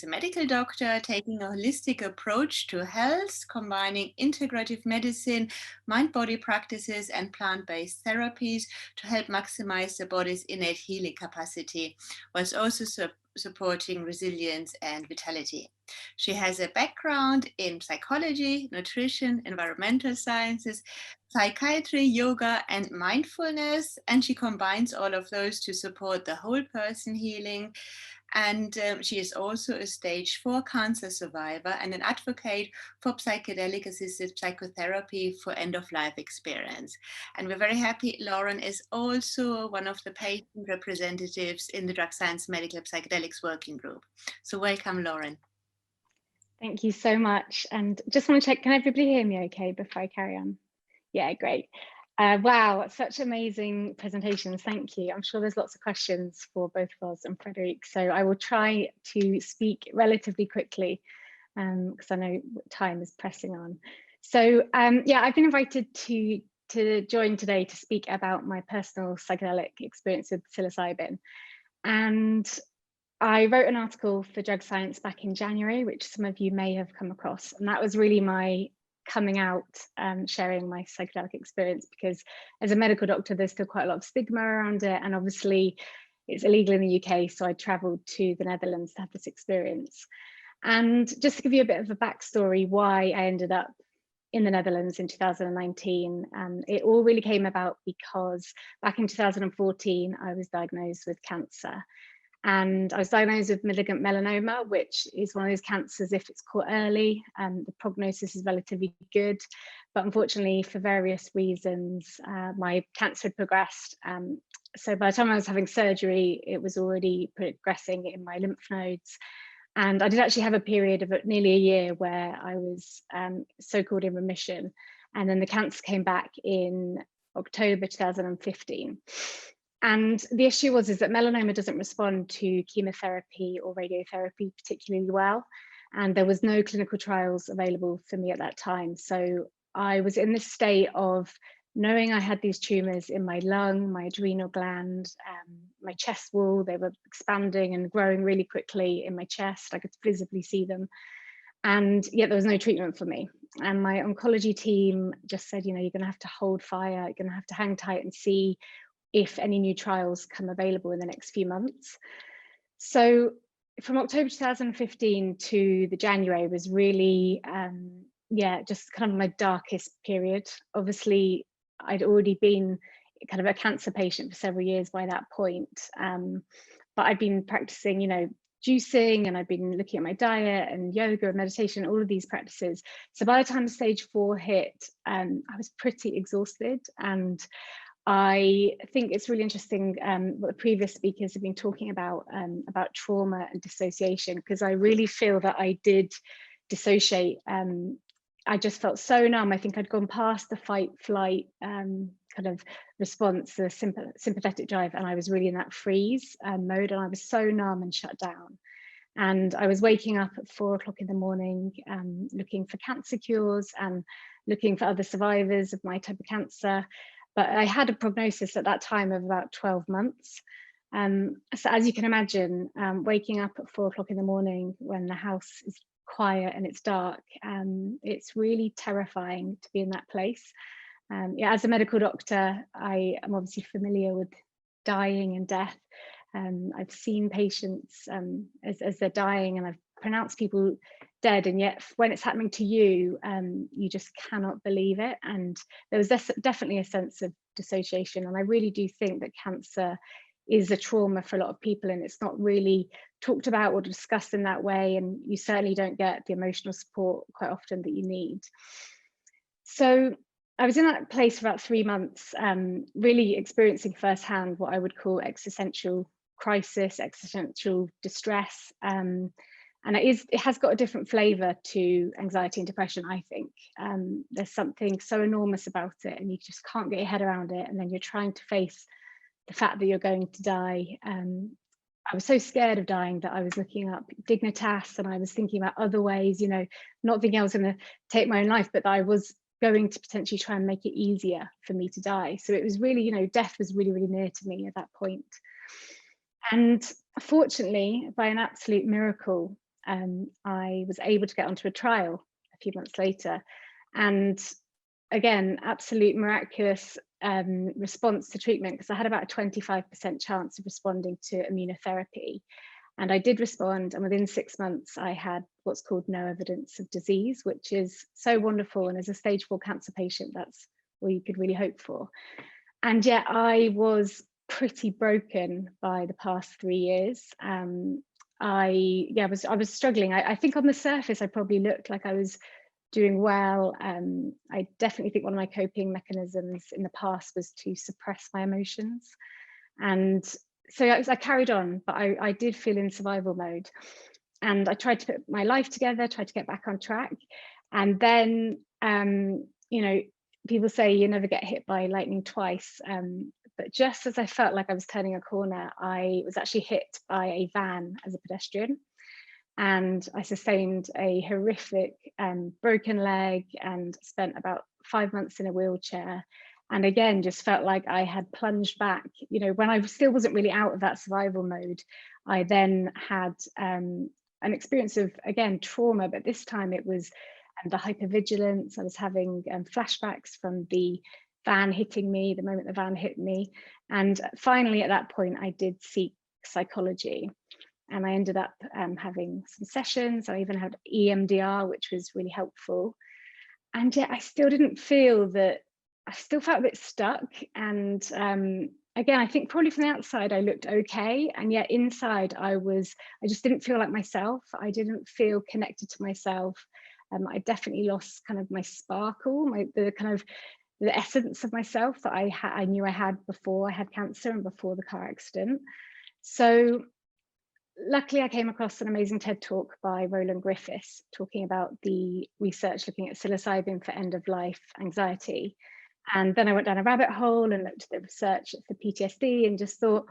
medical doctor taking a holistic approach to health, combining integrative medicine, mind-body practices, and plant-based therapies to help maximize the body's innate healing capacity, whilst also supporting resilience and vitality. She has a background in psychology, nutrition, environmental sciences, psychiatry, yoga, and mindfulness, and she combines all of those to support the whole person healing. And she is also a stage 4 cancer survivor and an advocate for psychedelic-assisted psychotherapy for end-of-life experience. And we're very happy Lauren is also one of the patient representatives in the Drug Science Medical Psychedelics Working Group. So welcome, Lauren. Thank you so much. And just want to check, can everybody hear me okay before I carry on? Yeah, great. Wow, such amazing presentations. Thank you. I'm sure there's lots of questions for both Roz and Frederic. So I will try to speak relatively quickly because I know time is pressing on. So yeah, I've been invited to join today to speak about my personal psychedelic experience with psilocybin. And I wrote an article for Drug Science back in January, which some of you may have come across. And that was really my coming out, sharing my psychedelic experience, because as a medical doctor, there's still quite a lot of stigma around it. And obviously it's illegal in the UK. So I traveled to the Netherlands to have this experience. And just to give you a bit of a backstory, why I ended up in the Netherlands in 2019, it all really came about because back in 2014, I was diagnosed with cancer. And I was diagnosed with malignant melanoma, which is one of those cancers, if it's caught early, the prognosis is relatively good. But unfortunately, for various reasons, my cancer had progressed. So by the time I was having surgery, it was already progressing in my lymph nodes. And I did actually have a period of nearly a year where I was so-called in remission. And then the cancer came back in October 2015. And the issue is that melanoma doesn't respond to chemotherapy or radiotherapy particularly well. And there was no clinical trials available for me at that time. So I was in this state of knowing I had these tumors in my lung, my adrenal gland, my chest wall. They were expanding and growing really quickly in my chest. I could visibly see them. And yet there was no treatment for me. And my oncology team just said, you know, you're going to have to hold fire. You're going to have to hang tight and see if any new trials come available in the next few months. So from October 2015 to the January was really, yeah, just kind of my darkest period. Obviously, I'd already been kind of a cancer patient for several years by that point. But I'd been practicing, you know, juicing, and I'd been looking at my diet and yoga and meditation, all of these practices. So by the time stage 4 hit, I was pretty exhausted. And I think it's really interesting what the previous speakers have been talking about trauma and dissociation, because I really feel that I did dissociate. I just felt so numb. I think I'd gone past the fight, flight kind of response, the sympathetic drive, and I was really in that freeze mode, and I was so numb and shut down. And I was waking up at 4 o'clock in the morning, looking for cancer cures and looking for other survivors of my type of cancer. But I had a prognosis at that time of about 12 months. So as you can imagine, waking up at 4 o'clock in the morning when the house is quiet and it's dark, it's really terrifying to be in that place. Yeah, as a medical doctor, I am obviously familiar with dying and death. I've seen patients as they're dying, and I've pronounced people dead, and yet when it's happening to you, you just cannot believe it. And there was definitely a sense of dissociation, and I really do think that cancer is a trauma for a lot of people, and it's not really talked about or discussed in that way, and you certainly don't get the emotional support quite often that you need. So I was in that place for about 3 months, really experiencing firsthand what I would call existential crisis, existential distress. And it has got a different flavour to anxiety and depression, I think. There's something so enormous about it, and you just can't get your head around it. And then you're trying to face the fact that you're going to die. I was so scared of dying that I was looking up Dignitas, and I was thinking about other ways, you know, not thinking I was going to take my own life, but that I was going to potentially try and make it easier for me to die. So it was really, you know, death was really, really near to me at that point. And fortunately, by an absolute miracle, I was able to get onto a trial a few months later. And again, absolute miraculous response to treatment, because I had about a 25% chance of responding to immunotherapy. And I did respond, and within 6 months, I had what's called no evidence of disease, which is so wonderful. And as a stage 4 cancer patient, that's all you could really hope for. And yet I was pretty broken by the past 3 years. I was struggling. I think on the surface, I probably looked like I was doing well. I definitely think one of my coping mechanisms in the past was to suppress my emotions. And so I carried on, but I did feel in survival mode. And I tried to put my life together, tried to get back on track. And then, you know, people say you never get hit by lightning twice. But just as I felt like I was turning a corner, I was actually hit by a van as a pedestrian. And I sustained a horrific broken leg and spent about 5 months in a wheelchair. And again, just felt like I had plunged back. You know, when I still wasn't really out of that survival mode, I then had an experience of, again, trauma, but this time it was the hypervigilance. I was having flashbacks from the van hitting me, the moment the van hit me. And finally, at that point, I did seek psychology. And I ended up having some sessions. I even had EMDR, which was really helpful. And yet I still didn't feel that, I still felt a bit stuck. And again, I think probably from the outside, I looked okay. And yet inside, I just didn't feel like myself. I didn't feel connected to myself. I definitely lost kind of my sparkle, the essence of myself that I knew I had before I had cancer and before the car accident. So luckily, I came across an amazing TED talk by Roland Griffiths talking about the research looking at psilocybin for end-of-life anxiety. And then I went down a rabbit hole and looked at the research for PTSD and just thought,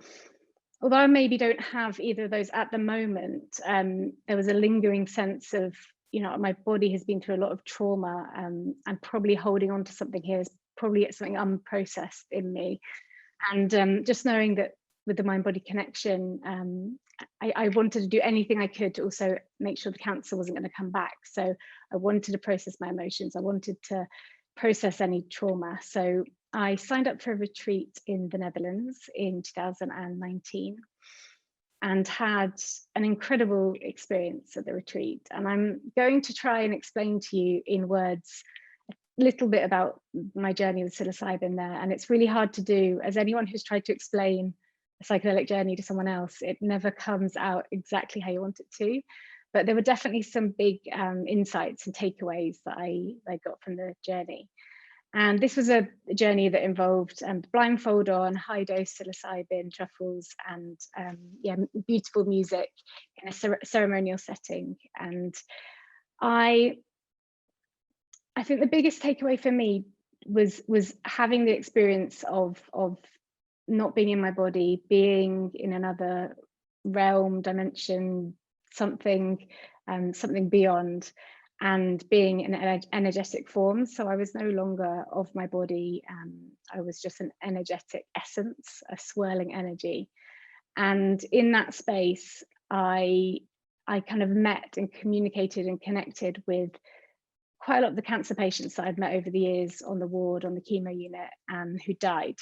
although I maybe don't have either of those at the moment, there was a lingering sense of, you know, my body has been through a lot of trauma, and probably holding on to something here is probably something unprocessed in me. And just knowing that with the mind-body connection, I wanted to do anything I could to also make sure the cancer wasn't going to come back. So I wanted to process my emotions. I wanted to process any trauma. So I signed up for a retreat in the Netherlands in 2019 and had an incredible experience at the retreat. And I'm going to try and explain to you in words a little bit about my journey with psilocybin there. And it's really hard to do, as anyone who's tried to explain a psychedelic journey to someone else, it never comes out exactly how you want it to. But there were definitely some big insights and takeaways that I got from the journey. And this was a journey that involved blindfold on, high dose psilocybin, truffles, and beautiful music in a ceremonial setting. And I think the biggest takeaway for me was having the experience of not being in my body, being in another realm, dimension, something beyond, and being in an energetic form. So I was no longer of my body. I was just an energetic essence, a swirling energy. And in that space, I kind of met and communicated and connected with quite a lot of the cancer patients that I'd met over the years on the ward, on the chemo unit, who died.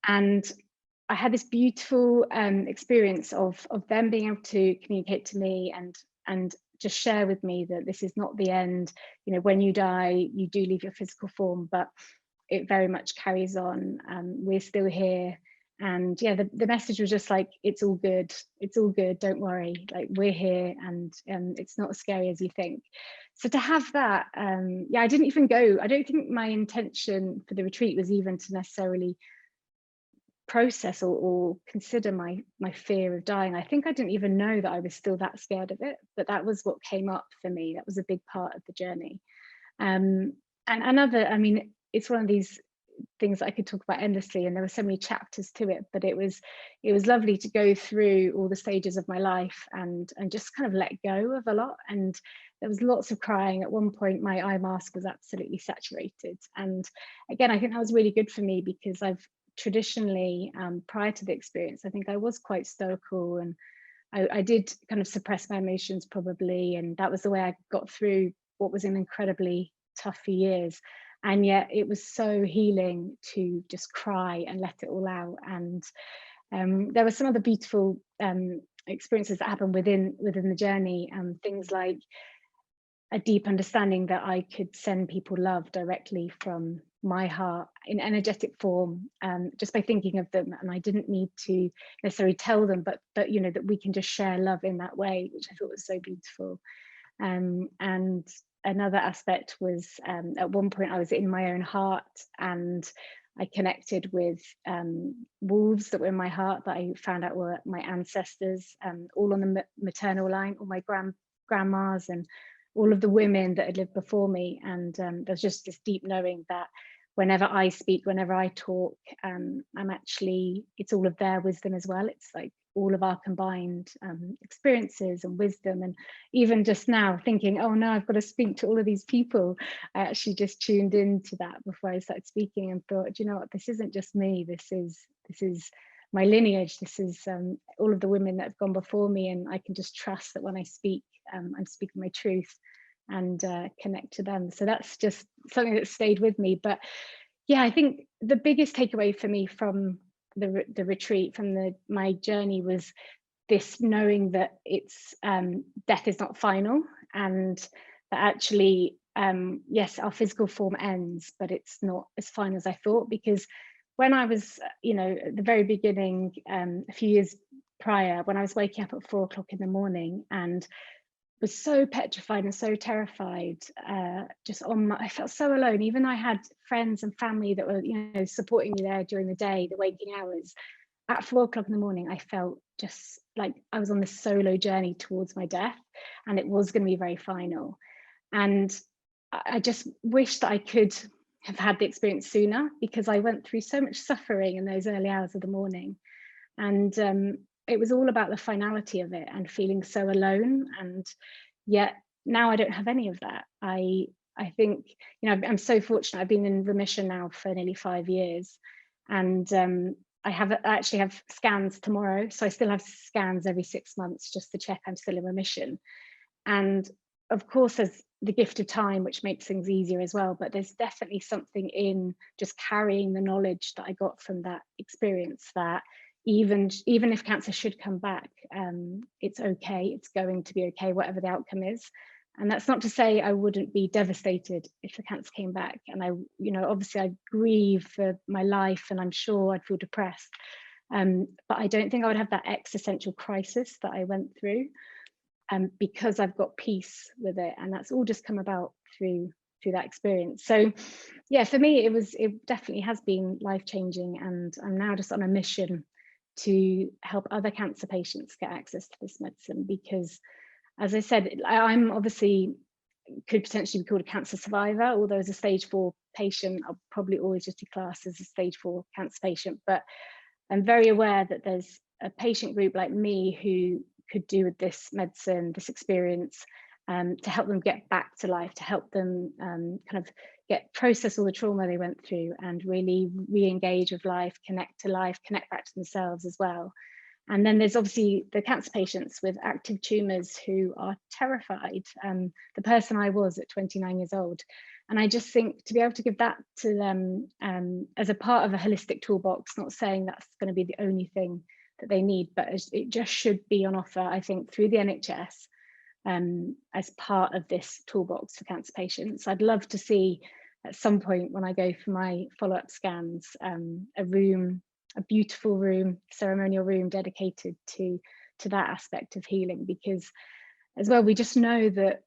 And I had this beautiful experience of them being able to communicate to me and just share with me that this is not the end. You know, when you die, you do leave your physical form, but it very much carries on. We're still here. And yeah, the message was just like, it's all good, don't worry, like we're here, and it's not as scary as you think. So to have that, I didn't even go, I don't think my intention for the retreat was even to necessarily process or consider my fear of dying. I think I didn't even know that I was still that scared of it, but that was what came up for me. That was a big part of the journey. And another, I mean, it's one of these things that I could talk about endlessly, and there were so many chapters to it, but it was lovely to go through all the stages of my life and just kind of let go of a lot. And there was lots of crying. At one point my eye mask was absolutely saturated, and again, I think that was really good for me, because I've traditionally, prior to the experience, I think I was quite stoical, and I did kind of suppress my emotions probably, and that was the way I got through what was an incredibly tough few years. And yet it was so healing to just cry and let it all out. And there were some other beautiful experiences that happened within the journey, things like a deep understanding that I could send people love directly from my heart in energetic form, just by thinking of them, and I didn't need to necessarily tell them, but you know, that we can just share love in that way, which I thought was so beautiful. And another aspect was, at one point I was in my own heart, and I connected with wolves that were in my heart that I found out were my ancestors, all on the maternal line, all my grandmas and all of the women that had lived before me. And there's just this deep knowing that whenever I speak, whenever I talk, I'm actually, it's all of their wisdom as well. It's like all of our combined experiences and wisdom. And even just now thinking, oh no, I've got to speak to all of these people, I actually just tuned into that before I started speaking and thought, do you know what, this isn't just me, this is my lineage, this is all of the women that have gone before me, and I can just trust that when I speak, I'm speaking my truth and connect to them. So that's just something that stayed with me. But yeah, I think the biggest takeaway for me from the retreat, from my journey, was this knowing that it's death is not final, and that actually yes, our physical form ends, but it's not as final as I thought. Because when I was, you know, at the very beginning, a few years prior, when I was waking up at 4 o'clock in the morning and was so petrified and so terrified, just I felt so alone. Even I had friends and family that were, you know, supporting me there during the day, the waking hours. At 4 o'clock in the morning, I felt just like I was on this solo journey towards my death, and it was going to be very final. And I just wish that I could have had the experience sooner, because I went through so much suffering in those early hours of the morning. And it was all about the finality of it and feeling so alone. And yet now I don't have any of that. I think, you know, I'm so fortunate. I've been in remission now for nearly 5 years, and I actually have scans tomorrow. So I still have scans every 6 months just to check I'm still in remission. And of course, there's the gift of time, which makes things easier as well. But there's definitely something in just carrying the knowledge that I got from that experience, that even if cancer should come back, it's okay, it's going to be okay, whatever the outcome is. And that's not to say I wouldn't be devastated if the cancer came back. And I, you know, obviously I'd grieve for my life, and I'm sure I'd feel depressed. But I don't think I would have that existential crisis that I went through, because I've got peace with it. And that's all just come about through that experience. So yeah, for me, it definitely has been life-changing, and I'm now just on a mission to help other cancer patients get access to this medicine, because as I said, I'm obviously could potentially be called a cancer survivor, although as a stage 4 patient, I'll probably always just be classed as a stage 4 cancer patient. But I'm very aware that there's a patient group like me who could do with this medicine, this experience, to help them get back to life, to help them kind of process all the trauma they went through and really re-engage with life, connect to life, connect back to themselves as well. And then there's obviously the cancer patients with active tumours who are terrified, the person I was at 29 years old. And I just think to be able to give that to them as a part of a holistic toolbox, not saying that's going to be the only thing that they need, but it just should be on offer, I think, through the NHS as part of this toolbox for cancer patients. I'd love to see at some point when I go for my follow-up scans, a beautiful room, ceremonial room dedicated to that aspect of healing, because as well, we just know that,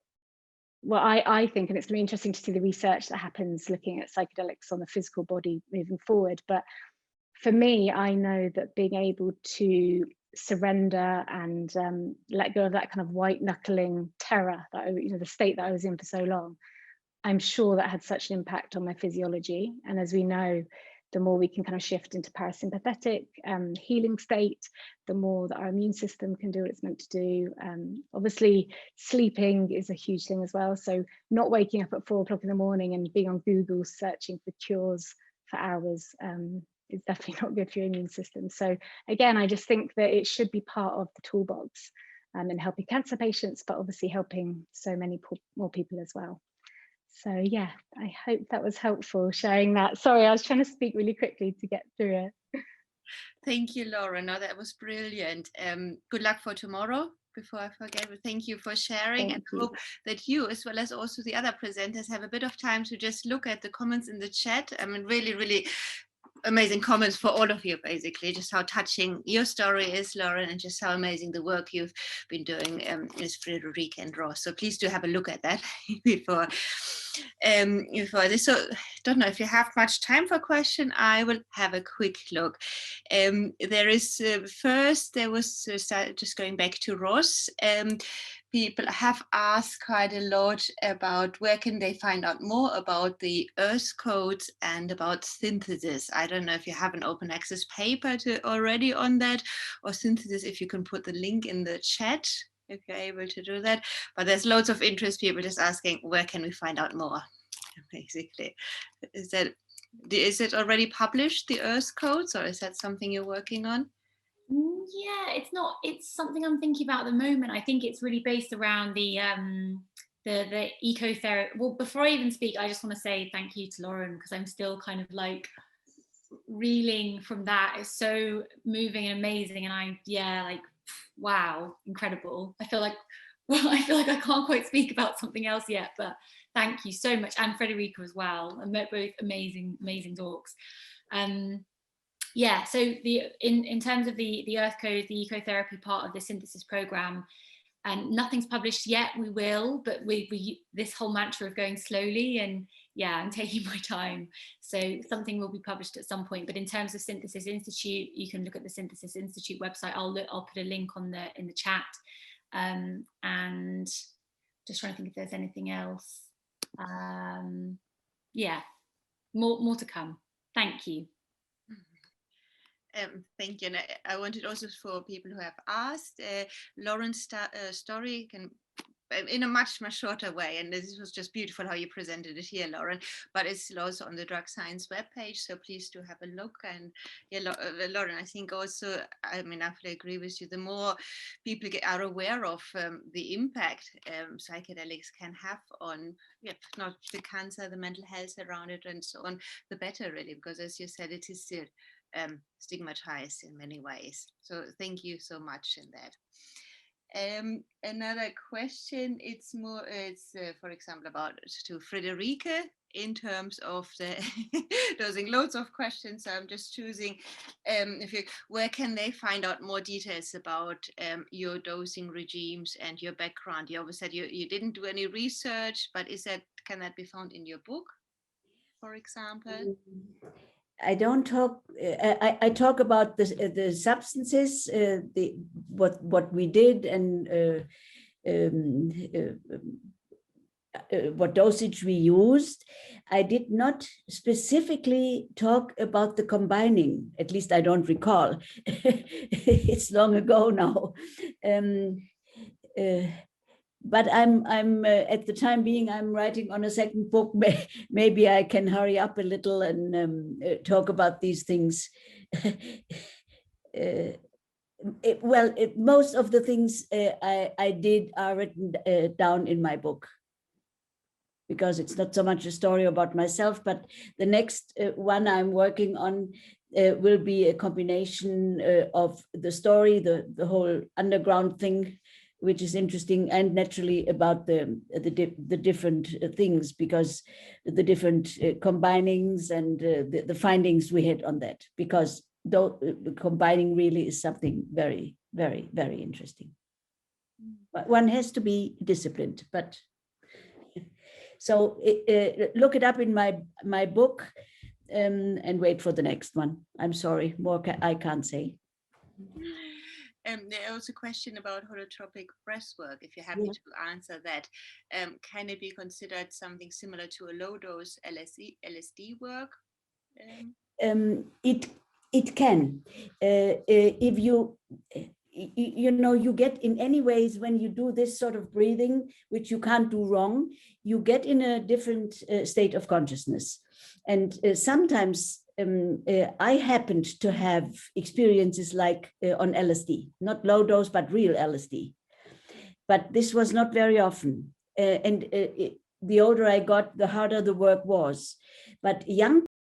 well, I think, and it's going to be interesting to see the research that happens looking at psychedelics on the physical body moving forward, but for me, I know that being able to surrender and let go of that kind of white knuckling terror that the state that I was in for so long, I'm sure that had such an impact on my physiology. And as we know, the more we can kind of shift into parasympathetic healing state, the more that our immune system can do what it's meant to do. Obviously, sleeping is a huge thing as well. So not waking up at 4 o'clock in the morning and being on Google searching for cures for hours is definitely not good for your immune system. So again, I just think that it should be part of the toolbox in helping cancer patients, but obviously helping so many more people as well. So yeah, I hope that was helpful sharing that. Sorry, I was trying to speak really quickly to get through it. Thank you, Laura. No, that was brilliant. Good luck for tomorrow. Before I forget, but thank you for sharing. And I hope that you, as well as also the other presenters, have a bit of time to just look at the comments in the chat. I mean, really, really amazing comments for all of you, basically, just how touching your story is, Lauren, and just how amazing the work you've been doing is Frederica and Ross. So please do have a look at that before this. So don't know if you have much time for a question. I will have a quick look. There is first, there was just going back to Ross. People have asked quite a lot about where can they find out more about the Earth codes and about synthesis. I don't know if you have an open access paper already on that, or synthesis, if you can put the link in the chat if you're able to do that. But there's loads of interest, people just asking where can we find out more, basically. Is it already published, the Earth codes, or is that something you're working on? Yeah, it's something I'm thinking about at the moment. I think it's really based around the ecotherapy. Well, before I even speak, I just want to say thank you to Lauren, because I'm still kind of like reeling from that. It's so moving and amazing, and wow, incredible. I feel like I can't quite speak about something else yet, but thank you so much, and Frederica as well. I met both amazing talks. Yeah, so in terms of the Earth Code, the ecotherapy part of the synthesis program, and nothing's published yet. We will, but we this whole mantra of going slowly, and yeah, I'm taking my time. So something will be published at some point. But in terms of Synthesis Institute, you can look at the Synthesis Institute website. I'll put a link in the chat, and just trying to think if there's anything else. Yeah, more to come. Thank you. Thank you. And I wanted also for people who have asked, Lauren's story can, in a much shorter way, and this was just beautiful how you presented it here, Lauren, but it's also on the Drug Science webpage, so please do have a look. And yeah, Lauren, I think also, I mean, I fully agree with you, the more people are aware of the impact psychedelics can have on, not the cancer, the mental health around it and so on, the better, really, because as you said, it is still stigmatized in many ways. So thank you so much in that. Another question, it's for example about to Frederica in terms of the dosing, loads of questions, so I'm just choosing where can they find out more details about your dosing regimes and your background. You always said you didn't do any research, but can that be found in your book, for example? I don't talk. I talk about the substances, what we did, and what dosage we used. I did not specifically talk about the combining. At least I don't recall. It's long ago now. But I'm at the time being, I'm writing on a second book. Maybe I can hurry up a little and talk about these things. Most of the things I did are written down in my book, because it's not so much a story about myself, but the next one I'm working on will be a combination of the story, the whole underground thing, which is interesting, and naturally about the different things, because the different combinings and the findings we had on that, because combining really is something very, very, very interesting. But one has to be disciplined. But so look it up in my book. and wait for the next one. I'm sorry, more I can't say. There was a question about holotropic breath work. If you're happy to answer that, can it be considered something similar to a low dose LSD work? It can. If you get in any ways when you do this sort of breathing, which you can't do wrong, you get in a different state of consciousness. And sometimes I happened to have experiences like on LSD, not low dose, but real LSD. But this was not very often. The older I got, the harder the work was. But young